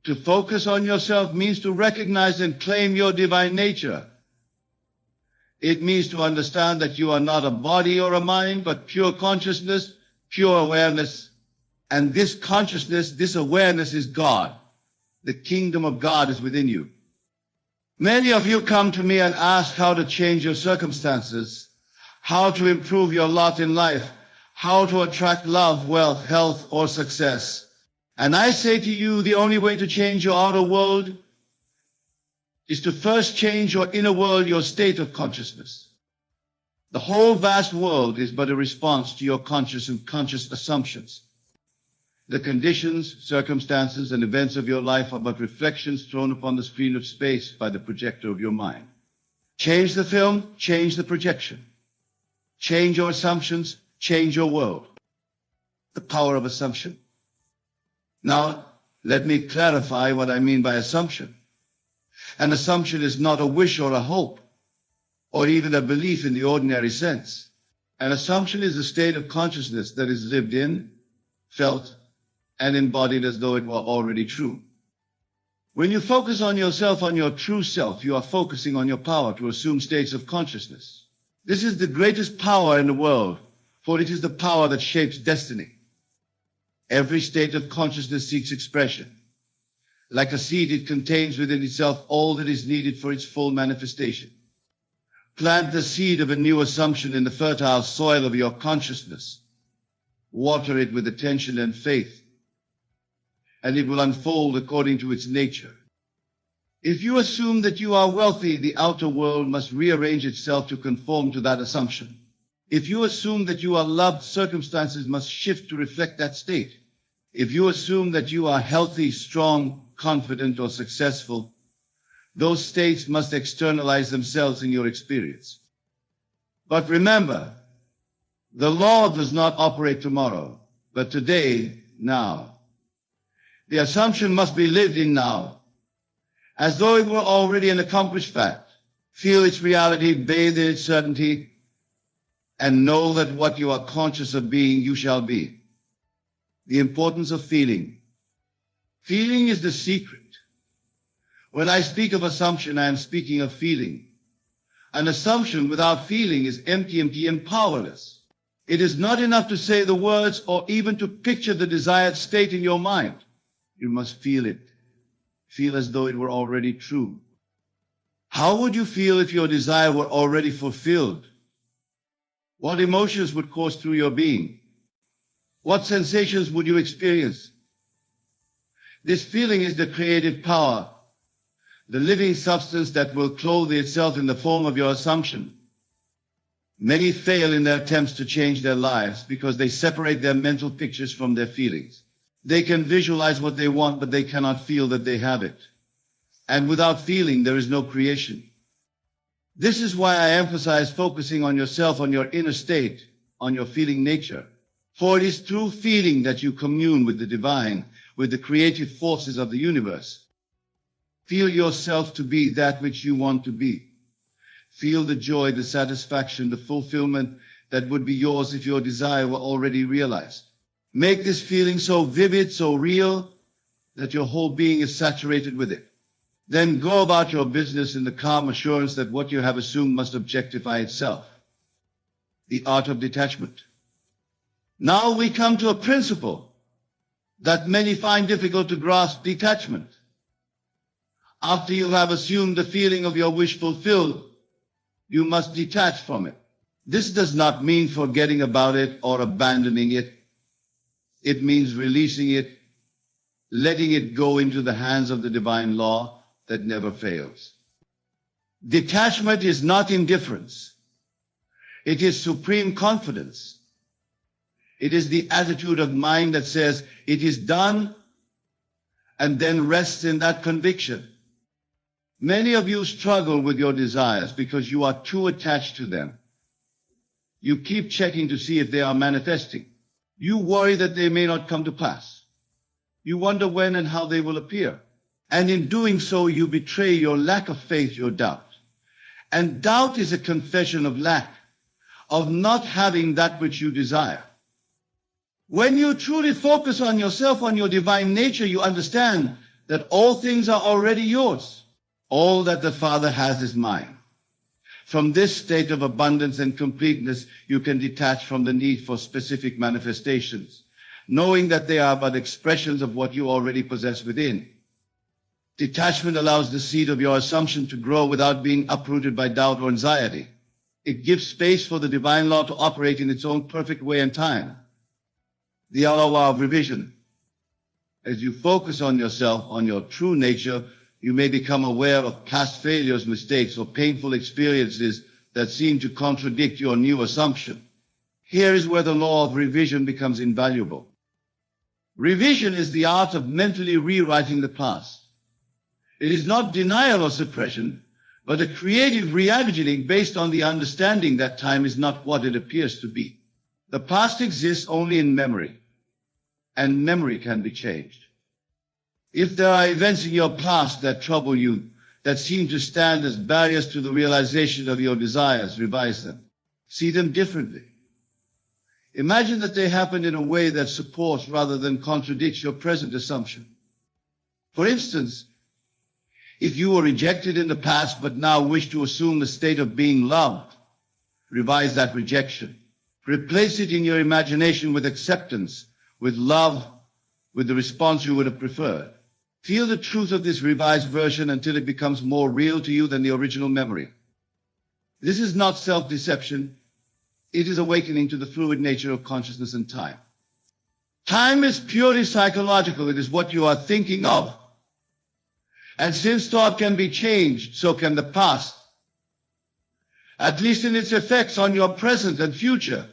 To focus on yourself means to recognize and claim your divine nature. It means to understand that you are not a body or a mind, but pure consciousness, pure awareness. And this consciousness, this awareness is God. The kingdom of God is within you. Many of you come to me and ask how to change your circumstances, how to improve your lot in life, how to attract love, wealth, health, or success. And I say to you, the only way to change your outer world is to first change your inner world, your state of consciousness. The whole vast world is but a response to your conscious and conscious assumptions. The conditions, circumstances, and events of your life are but reflections thrown upon the screen of space by the projector of your mind. Change the film, change the projection. Change your assumptions, change your world. The power of assumption. Now, let me clarify what I mean by assumption. An assumption is not a wish or a hope, or even a belief in the ordinary sense. An assumption is a state of consciousness that is lived in, felt, and embodied as though it were already true. When you focus on yourself, on your true self, you are focusing on your power to assume states of consciousness. This is the greatest power in the world, for it is the power that shapes destiny. Every state of consciousness seeks expression. Like a seed, it contains within itself all that is needed for its full manifestation. Plant the seed of a new assumption in the fertile soil of your consciousness. Water it with attention and faith, and it will unfold according to its nature. If you assume that you are wealthy, the outer world must rearrange itself to conform to that assumption. If you assume that you are loved, circumstances must shift to reflect that state. If you assume that you are healthy, strong, confident, or successful, those states must externalize themselves in your experience. But remember, the law does not operate tomorrow, but today, now. The assumption must be lived in now, as though it were already an accomplished fact. Feel its reality, bathe in its certainty, and know that what you are conscious of being, you shall be. The importance of feeling. Feeling is the secret. When I speak of assumption, I am speaking of feeling. An assumption without feeling is empty and powerless. It is not enough to say the words or even to picture the desired state in your mind. You must feel it. Feel as though it were already true. How would you feel if your desire were already fulfilled? What emotions would course through your being? What sensations would you experience? This feeling is the creative power, the living substance that will clothe itself in the form of your assumption. Many fail in their attempts to change their lives because they separate their mental pictures from their feelings. They can visualize what they want, but they cannot feel that they have it. And without feeling, there is no creation. This is why I emphasize focusing on yourself, on your inner state, on your feeling nature. For it is through feeling that you commune with the divine, with the creative forces of the universe. Feel yourself to be that which you want to be. Feel the joy, the satisfaction, the fulfillment that would be yours if your desire were already realized. Make this feeling so vivid, so real, that your whole being is saturated with it. Then go about your business in the calm assurance that what you have assumed must objectify itself. The art of detachment. Now we come to a principle that many find difficult to grasp: detachment. After you have assumed the feeling of your wish fulfilled, you must detach from it. This does not mean forgetting about it or abandoning it. It means releasing it, letting it go into the hands of the divine law that never fails. Detachment is not indifference. It is supreme confidence. It is the attitude of mind that says it is done and then rests in that conviction. Many of you struggle with your desires because you are too attached to them. You keep checking to see if they are manifesting. You worry that they may not come to pass. You wonder when and how they will appear. And in doing so, you betray your lack of faith, your doubt. And doubt is a confession of lack, of not having that which you desire. When you truly focus on yourself, on your divine nature, you understand that all things are already yours. All that the Father has is mine. From this state of abundance and completeness, you can detach from the need for specific manifestations, knowing that they are but expressions of what you already possess within. Detachment allows the seed of your assumption to grow without being uprooted by doubt or anxiety. It gives space for the divine law to operate in its own perfect way and time. The hour of revision. As you focus on yourself, on your true nature, you may become aware of past failures, mistakes, or painful experiences that seem to contradict your new assumption. Here is where the law of revision becomes invaluable. Revision is the art of mentally rewriting the past. It is not denial or suppression, but a creative reimagining based on the understanding that time is not what it appears to be. The past exists only in memory, and memory can be changed. If there are events in your past that trouble you, that seem to stand as barriers to the realization of your desires, revise them. See them differently. Imagine that they happened in a way that supports rather than contradicts your present assumption. For instance, if you were rejected in the past but now wish to assume the state of being loved, revise that rejection. Replace it in your imagination with acceptance, with love, with the response you would have preferred. Feel the truth of this revised version until it becomes more real to you than the original memory. This is not self-deception. It is awakening to the fluid nature of consciousness and time. Time is purely psychological. It is what you are thinking of. And since thought can be changed, so can the past, at least in its effects on your present and future.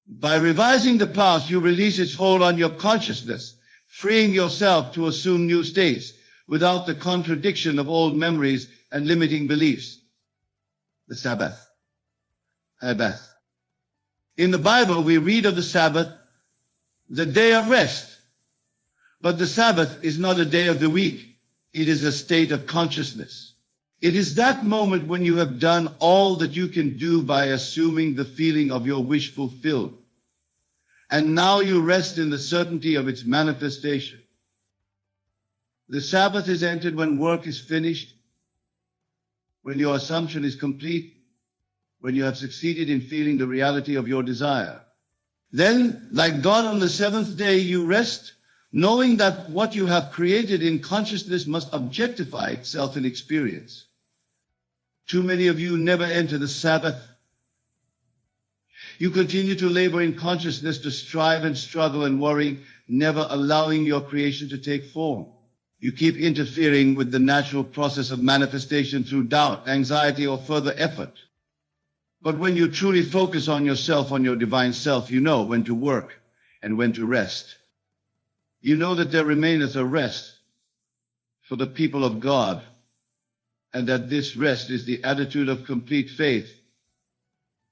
By revising the past, you release its hold on your consciousness, freeing yourself to assume new states without the contradiction of old memories and limiting beliefs. The Sabbath. Sabbath. In the Bible, we read of the Sabbath, the day of rest. But the Sabbath is not a day of the week. It is a state of consciousness. It is that moment when you have done all that you can do by assuming the feeling of your wish fulfilled. And now you rest in the certainty of its manifestation. The Sabbath is entered when work is finished, when your assumption is complete, when you have succeeded in feeling the reality of your desire. Then, like God on the seventh day, you rest, knowing that what you have created in consciousness must objectify itself in experience. Too many of you never enter the Sabbath. You continue to labor in consciousness, to strive and struggle and worry, never allowing your creation to take form. You keep interfering with the natural process of manifestation through doubt, anxiety, or further effort. But when you truly focus on yourself, on your divine self, you know when to work and when to rest. You know that there remaineth a rest for the people of God, and that this rest is the attitude of complete faith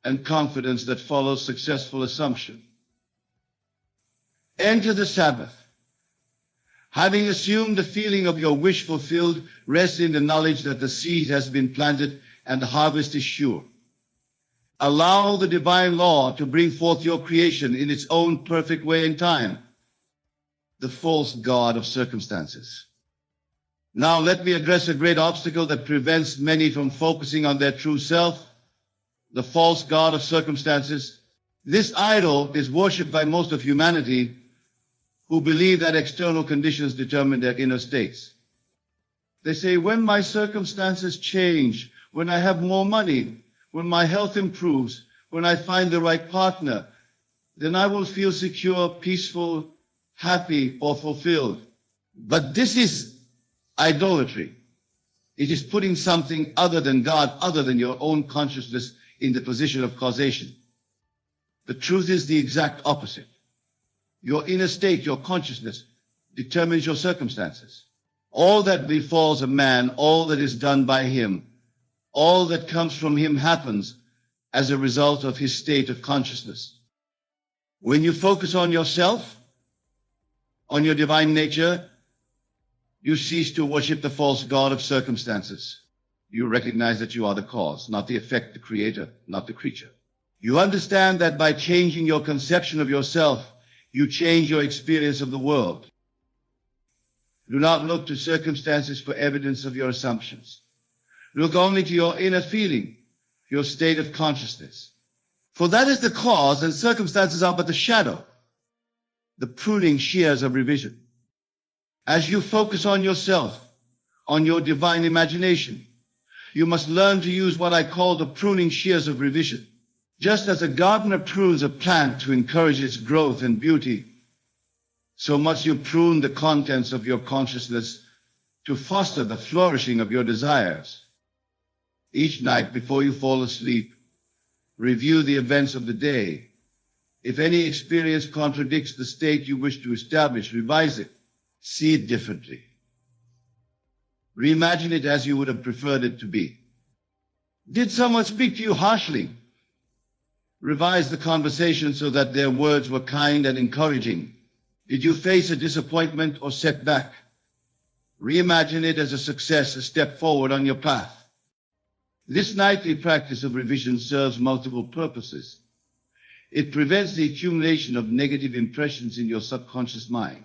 and confidence that follows successful assumption. Enter the Sabbath. Having assumed the feeling of your wish fulfilled, rest in the knowledge that the seed has been planted and the harvest is sure. Allow the divine law to bring forth your creation in its own perfect way and time. The false god of circumstances. Now let me address a great obstacle that prevents many from focusing on their true self, the false god of circumstances. This idol is worshipped by most of humanity, who believe that external conditions determine their inner states. They say, when my circumstances change, when I have more money, when my health improves, when I find the right partner, then I will feel secure, peaceful, happy, or fulfilled. But this is idolatry. It is putting something other than God, other than your own consciousness, in the position of causation. The truth is the exact opposite. Your inner state, your consciousness, determines your circumstances. All that befalls a man, all that is done by him, all that comes from him happens as a result of his state of consciousness. When you focus on yourself, on your divine nature, you cease to worship the false god of circumstances. You recognize that you are the cause, not the effect, the creator, not the creature. You understand that by changing your conception of yourself, you change your experience of the world. Do not look to circumstances for evidence of your assumptions. Look only to your inner feeling, your state of consciousness. For that is the cause, and circumstances are but the shadow, the pruning shears of revision. As you focus on yourself, on your divine imagination, you must learn to use what I call the pruning shears of revision. Just as a gardener prunes a plant to encourage its growth and beauty, so must you prune the contents of your consciousness to foster the flourishing of your desires. Each night before you fall asleep, review the events of the day. If any experience contradicts the state you wish to establish, revise it. See it differently. Reimagine it as you would have preferred it to be. Did someone speak to you harshly? Revise the conversation so that their words were kind and encouraging. Did you face a disappointment or setback? Reimagine it as a success, a step forward on your path. This nightly practice of revision serves multiple purposes. It prevents the accumulation of negative impressions in your subconscious mind.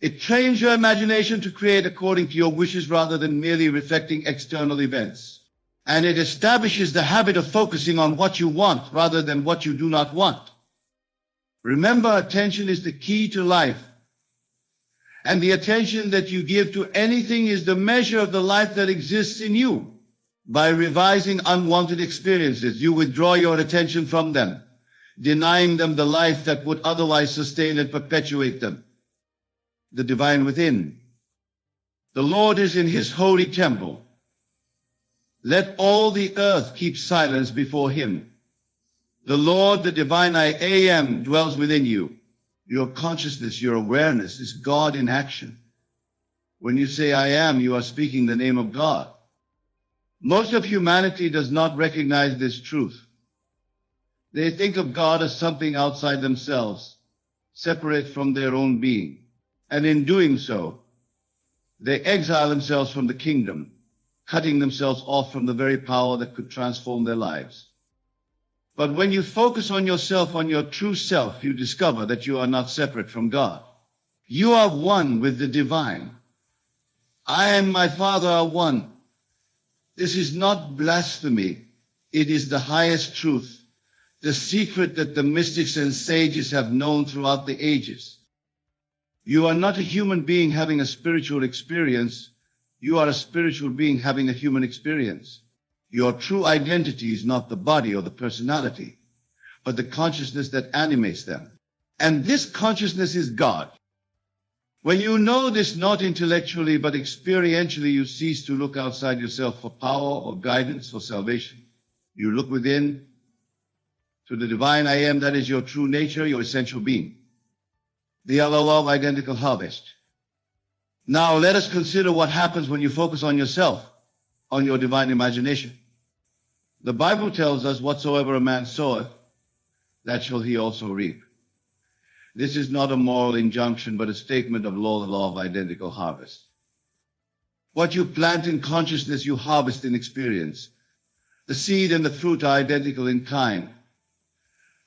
It trains your imagination to create according to your wishes rather than merely reflecting external events. And it establishes the habit of focusing on what you want rather than what you do not want. Remember, attention is the key to life. And the attention that you give to anything is the measure of the life that exists in you. By revising unwanted experiences, you withdraw your attention from them, denying them the life that would otherwise sustain and perpetuate them. The divine within. The Lord is in his holy temple. Let all the earth keep silence before him. The Lord, the divine I am, dwells within you. Your consciousness, your awareness is God in action. When you say I am, you are speaking the name of God. Most of humanity does not recognize this truth. They think of God as something outside themselves, separate from their own being. And in doing so, they exile themselves from the kingdom, cutting themselves off from the very power that could transform their lives. But when you focus on yourself, on your true self, you discover that you are not separate from God. You are one with the divine. I and my Father are one. This is not blasphemy. It is the highest truth, the secret that the mystics and sages have known throughout the ages. You are not a human being having a spiritual experience. You are a spiritual being having a human experience. Your true identity is not the body or the personality, but the consciousness that animates them. And this consciousness is God. When you know this not intellectually but experientially, you cease to look outside yourself for power or guidance or salvation. You look within to the divine I am, that is your true nature, your essential being. The law of identical harvest. Now let us consider what happens when you focus on yourself, on your divine imagination. The Bible tells us, whatsoever a man soweth, that shall he also reap. This is not a moral injunction, but a statement of the law of identical harvest. What you plant in consciousness, you harvest in experience. The seed and the fruit are identical in kind,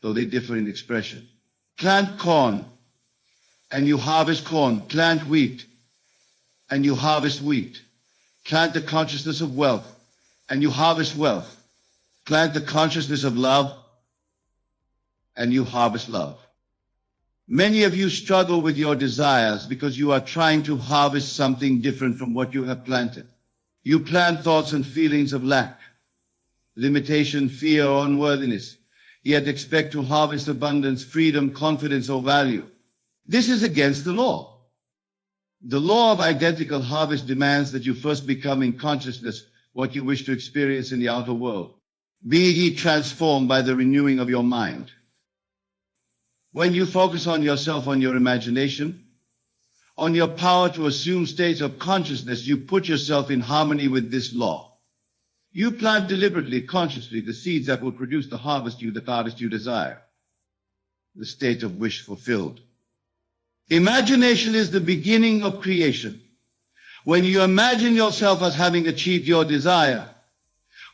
though they differ in expression. Plant corn, and you harvest corn. Plant wheat, and you harvest wheat. Plant the consciousness of wealth, and you harvest wealth. Plant the consciousness of love, and you harvest love. Many of you struggle with your desires because you are trying to harvest something different from what you have planted. You plant thoughts and feelings of lack, limitation, fear, or unworthiness, yet expect to harvest abundance, freedom, confidence, or value. This is against the law. The law of identical harvest demands that you first become in consciousness what you wish to experience in the outer world. Be ye transformed by the renewing of your mind. When you focus on yourself, on your imagination, on your power to assume states of consciousness, you put yourself in harmony with this law. You plant deliberately, consciously, the seeds that will produce the harvest you desire, the state of wish fulfilled. Imagination is the beginning of creation. When you imagine yourself as having achieved your desire,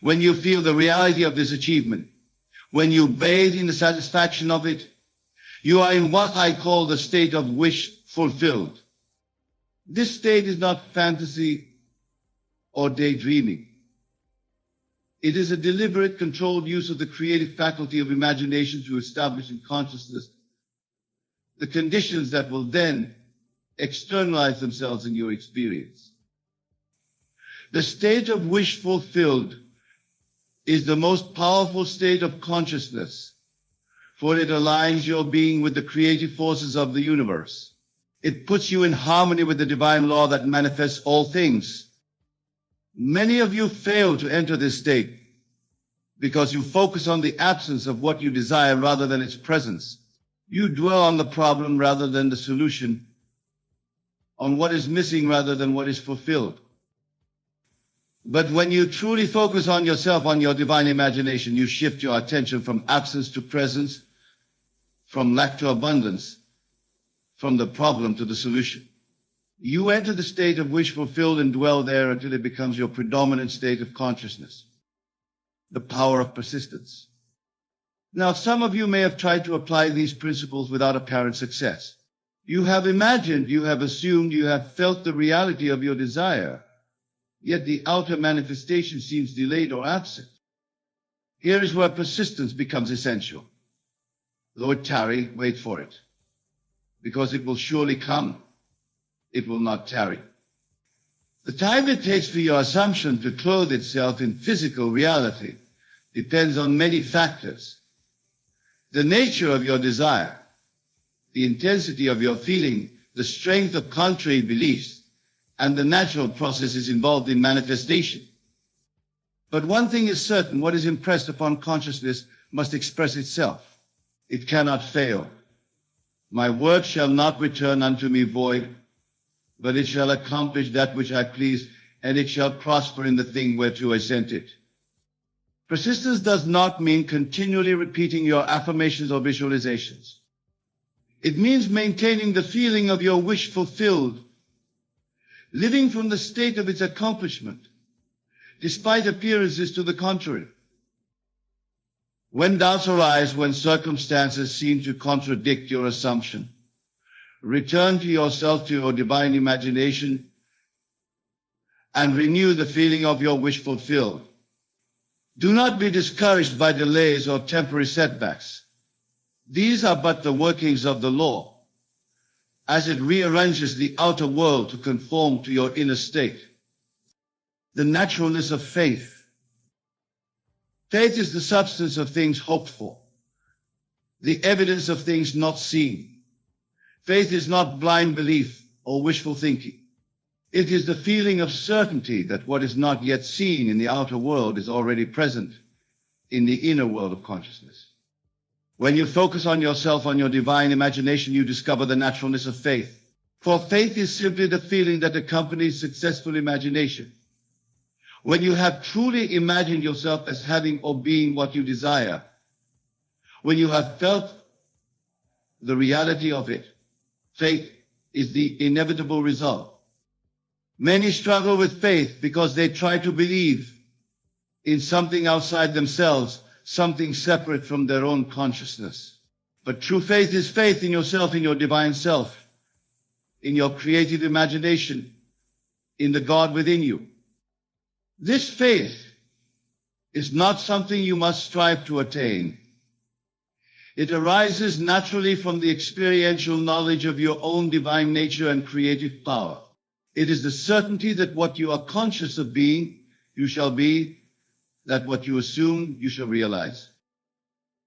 when you feel the reality of this achievement, when you bathe in the satisfaction of it, you are in what I call the state of wish fulfilled. This state is not fantasy or daydreaming. It is a deliberate, controlled use of the creative faculty of imagination to establish in consciousness the conditions that will then externalize themselves in your experience. The state of wish fulfilled is the most powerful state of consciousness, for it aligns your being with the creative forces of the universe. It puts you in harmony with the divine law that manifests all things. Many of you fail to enter this state because you focus on the absence of what you desire rather than its presence. You dwell on the problem rather than the solution, on what is missing rather than what is fulfilled. But when you truly focus on yourself, on your divine imagination, you shift your attention from absence to presence, from lack to abundance, from the problem to the solution. You enter the state of wish fulfilled and dwell there until it becomes your predominant state of consciousness. The power of persistence. Now, some of you may have tried to apply these principles without apparent success. You have imagined, you have assumed, you have felt the reality of your desire, yet the outer manifestation seems delayed or absent. Here is where persistence becomes essential. Though it tarry, wait for it, because it will surely come. It will not tarry. The time it takes for your assumption to clothe itself in physical reality depends on many factors. The nature of your desire, the intensity of your feeling, the strength of contrary beliefs, and the natural processes involved in manifestation. But one thing is certain, what is impressed upon consciousness must express itself. It cannot fail. My word shall not return unto me void, but it shall accomplish that which I please, and it shall prosper in the thing whereto I sent it. Persistence does not mean continually repeating your affirmations or visualizations. It means maintaining the feeling of your wish fulfilled, living from the state of its accomplishment, despite appearances to the contrary. When doubts arise, when circumstances seem to contradict your assumption, return to yourself, to your divine imagination, and renew the feeling of your wish fulfilled. Do not be discouraged by delays or temporary setbacks. These are but the workings of the law, as it rearranges the outer world to conform to your inner state. The naturalness of faith. Faith is the substance of things hoped for, the evidence of things not seen. Faith is not blind belief or wishful thinking. It is the feeling of certainty that what is not yet seen in the outer world is already present in the inner world of consciousness. When you focus on yourself, on your divine imagination, you discover the naturalness of faith. For faith is simply the feeling that accompanies successful imagination. When you have truly imagined yourself as having or being what you desire, when you have felt the reality of it, faith is the inevitable result. Many struggle with faith because they try to believe in something outside themselves, something separate from their own consciousness. But true faith is faith in yourself, in your divine self, in your creative imagination, in the God within you. This faith is not something you must strive to attain. It arises naturally from the experiential knowledge of your own divine nature and creative power. It is the certainty that what you are conscious of being, you shall be, that what you assume, you shall realize.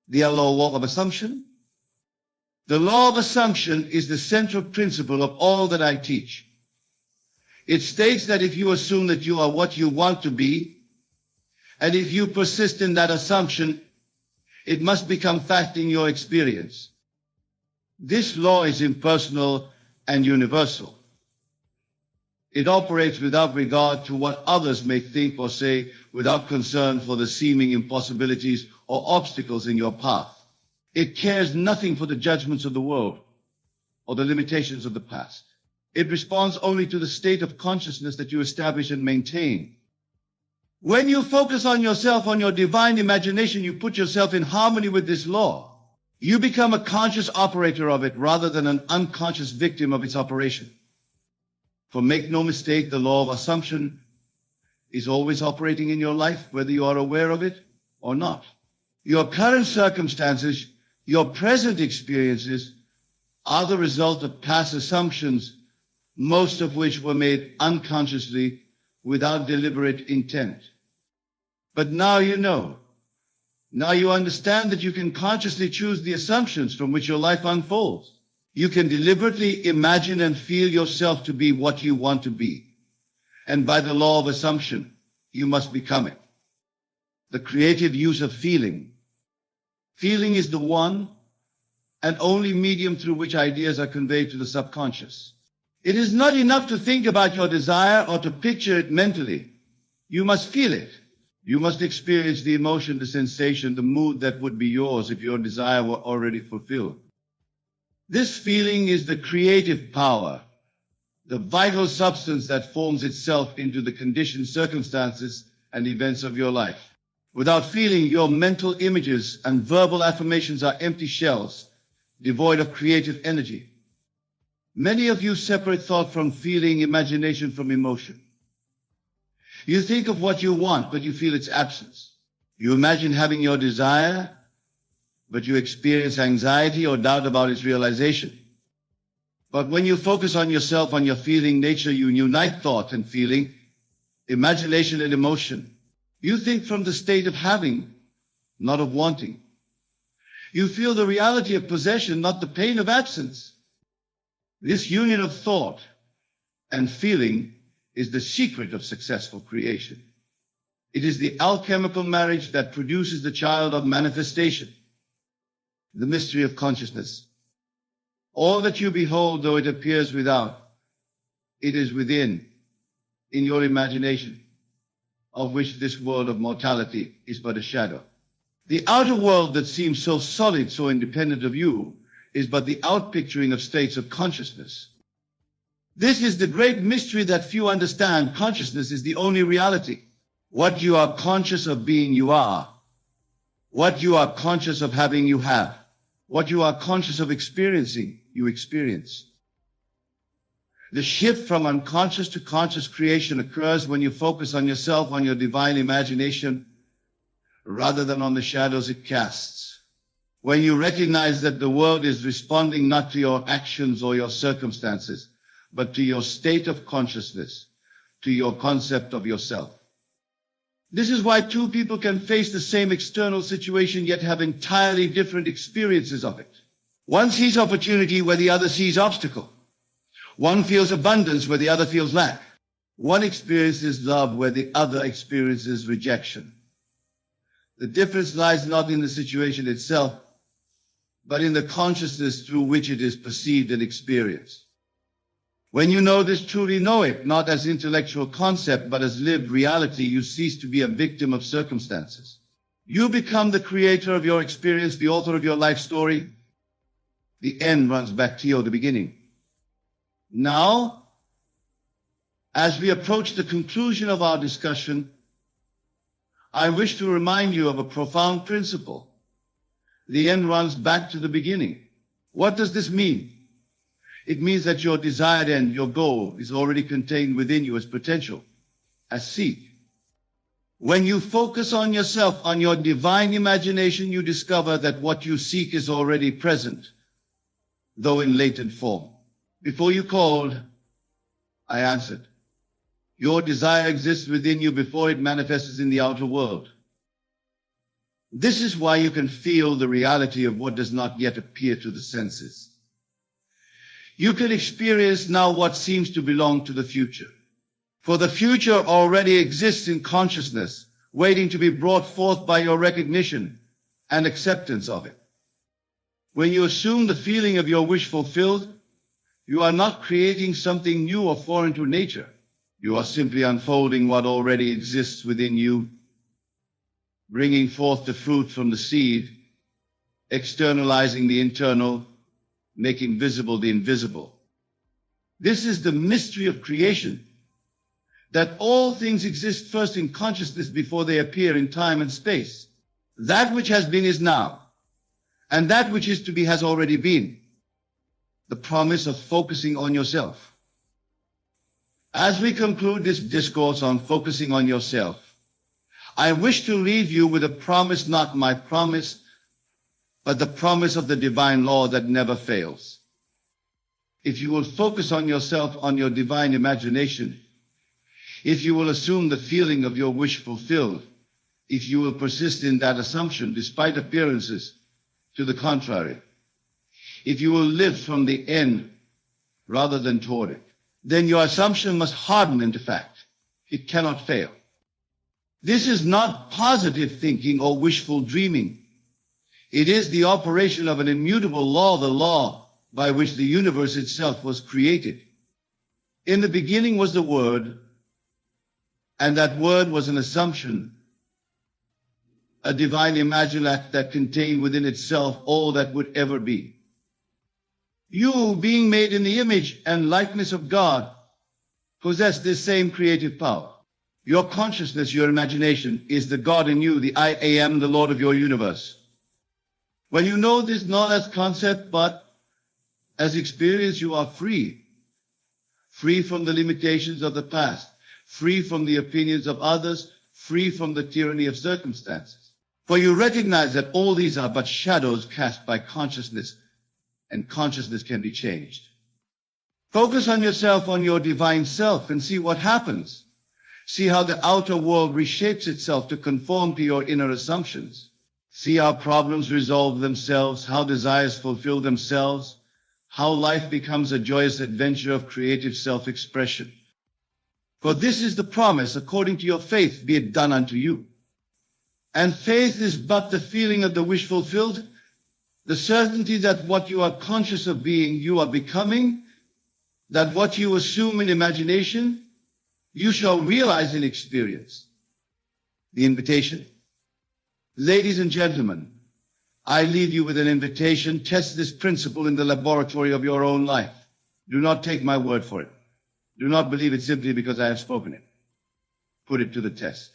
The law of assumption. The law of assumption is the central principle of all that I teach. It states that if you assume that you are what you want to be, and if you persist in that assumption, it must become fact in your experience. This law is impersonal and universal. It operates without regard to what others may think or say, without concern for the seeming impossibilities or obstacles in your path. It cares nothing for the judgments of the world or the limitations of the past. It responds only to the state of consciousness that you establish and maintain. When you focus on yourself, on your divine imagination, you put yourself in harmony with this law. You become a conscious operator of it rather than an unconscious victim of its operation. For make no mistake, the law of assumption is always operating in your life, whether you are aware of it or not. Your current circumstances, your present experiences, are the result of past assumptions, most of which were made unconsciously without deliberate intent. But now you know. Now you understand that you can consciously choose the assumptions from which your life unfolds. You can deliberately imagine and feel yourself to be what you want to be. And by the law of assumption, you must become it. The creative use of feeling. Feeling is the one and only medium through which ideas are conveyed to the subconscious. It is not enough to think about your desire or to picture it mentally. You must feel it. You must experience the emotion, the sensation, the mood that would be yours if your desire were already fulfilled. This feeling is the creative power, the vital substance that forms itself into the conditioned circumstances and events of your life. Without feeling, your mental images and verbal affirmations are empty shells, devoid of creative energy. Many of you separate thought from feeling, imagination from emotion. You think of what you want, but you feel its absence. You imagine having your desire, but you experience anxiety or doubt about its realization. But when you focus on yourself, on your feeling nature, you unite thought and feeling, imagination and emotion. You think from the state of having, not of wanting. You feel the reality of possession, not the pain of absence. This union of thought and feeling is the secret of successful creation. It is the alchemical marriage that produces the child of manifestation, the mystery of consciousness. All that you behold, though it appears without, it is within, in your imagination, of which this world of mortality is but a shadow. The outer world that seems so solid, so independent of you, is but the outpicturing of states of consciousness. This is the great mystery that few understand. Consciousness is the only reality. What you are conscious of being, you are. What you are conscious of having, you have. What you are conscious of experiencing, you experience. The shift from unconscious to conscious creation occurs when you focus on yourself, on your divine imagination, rather than on the shadows it casts. When you recognize that the world is responding not to your actions or your circumstances, but to your state of consciousness, to your concept of yourself. This is why two people can face the same external situation yet have entirely different experiences of it. One sees opportunity where the other sees obstacle. One feels abundance where the other feels lack. One experiences love where the other experiences rejection. The difference lies not in the situation itself, but in the consciousness through which it is perceived and experienced. When you know this, truly know it, not as intellectual concept, but as lived reality, you cease to be a victim of circumstances. You become the creator of your experience, the author of your life story. The end runs back to you, the beginning. Now, as we approach the conclusion of our discussion, I wish to remind you of a profound principle. The end runs back to the beginning. What does this mean? It means that your desired end, your goal, is already contained within you as potential, as seed. When you focus on yourself, on your divine imagination, you discover that what you seek is already present, though in latent form. Before you called, I answered. Your desire exists within you before it manifests in the outer world. This is why you can feel the reality of what does not yet appear to the senses. You can experience now what seems to belong to the future. For the future already exists in consciousness, waiting to be brought forth by your recognition and acceptance of it. When you assume the feeling of your wish fulfilled, you are not creating something new or foreign to nature. You are simply unfolding what already exists within you, bringing forth the fruit from the seed, externalizing the internal, making visible the invisible. This is the mystery of creation, that all things exist first in consciousness before they appear in time and space. That which has been is now, and that which is to be has already been. The promise of focusing on yourself. As we conclude this discourse on focusing on yourself, I wish to leave you with a promise, not my promise, but the promise of the divine law that never fails. If you will focus on yourself, on your divine imagination, if you will assume the feeling of your wish fulfilled, if you will persist in that assumption despite appearances to the contrary, if you will live from the end rather than toward it, then your assumption must harden into fact. It cannot fail. This is not positive thinking or wishful dreaming. It is the operation of an immutable law, the law by which the universe itself was created. In the beginning was the Word, and that Word was an assumption, a divine imagination that contained within itself all that would ever be. You, being made in the image and likeness of God, possess this same creative power. Your consciousness, your imagination, is the God in you, the I am, the Lord of your universe. When you know this not as concept, but as experience, you are free. Free from the limitations of the past, free from the opinions of others, free from the tyranny of circumstances. For you recognize that all these are but shadows cast by consciousness, and consciousness can be changed. Focus on yourself, on your divine self, and see what happens. See how the outer world reshapes itself to conform to your inner assumptions. See how problems resolve themselves, how desires fulfill themselves, how life becomes a joyous adventure of creative self-expression. For this is the promise, according to your faith, be it done unto you. And faith is but the feeling of the wish fulfilled, the certainty that what you are conscious of being, you are becoming, that what you assume in imagination, you shall realize in experience. The invitation. Ladies and gentlemen, I leave you with an invitation. Test this principle in the laboratory of your own life. Do not take my word for it. Do not believe it simply because I have spoken it. Put it to the test.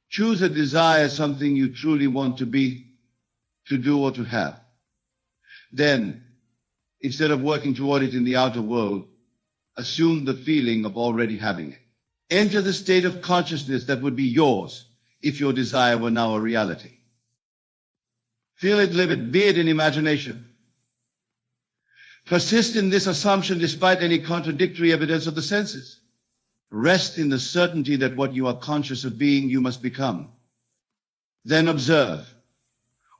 Choose a desire, something you truly want to be, to do, or to have. Then, instead of working toward it in the outer world, assume the feeling of already having it. Enter the state of consciousness that would be yours if your desire were now a reality. Feel it, live it, be it in imagination. Persist in this assumption despite any contradictory evidence of the senses. Rest in the certainty that what you are conscious of being, you must become. Then observe.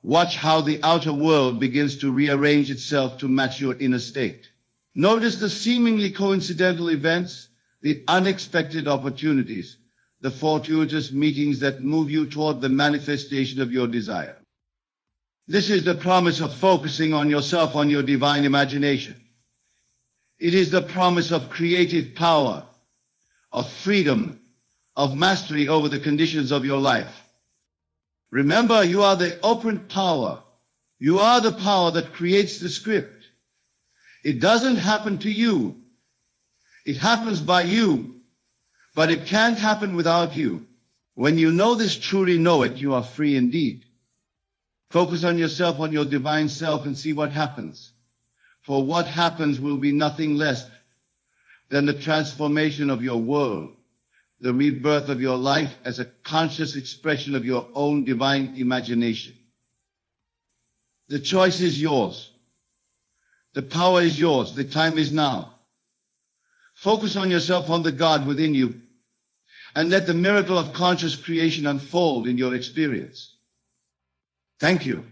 Watch how the outer world begins to rearrange itself to match your inner state. Notice the seemingly coincidental events, the unexpected opportunities, the fortuitous meetings that move you toward the manifestation of your desire. This is the promise of focusing on yourself, on your divine imagination. It is the promise of creative power, of freedom, of mastery over the conditions of your life. Remember, you are the operant power. You are the power that creates the script. It doesn't happen to you. It happens by you, but it can't happen without you. When you know this, truly know it, you are free indeed. Focus on yourself, on your divine self, and see what happens. For what happens will be nothing less than the transformation of your world, the rebirth of your life as a conscious expression of your own divine imagination. The choice is yours. The power is yours. The time is now. Focus on yourself, on the God within you, and let the miracle of conscious creation unfold in your experience. Thank you.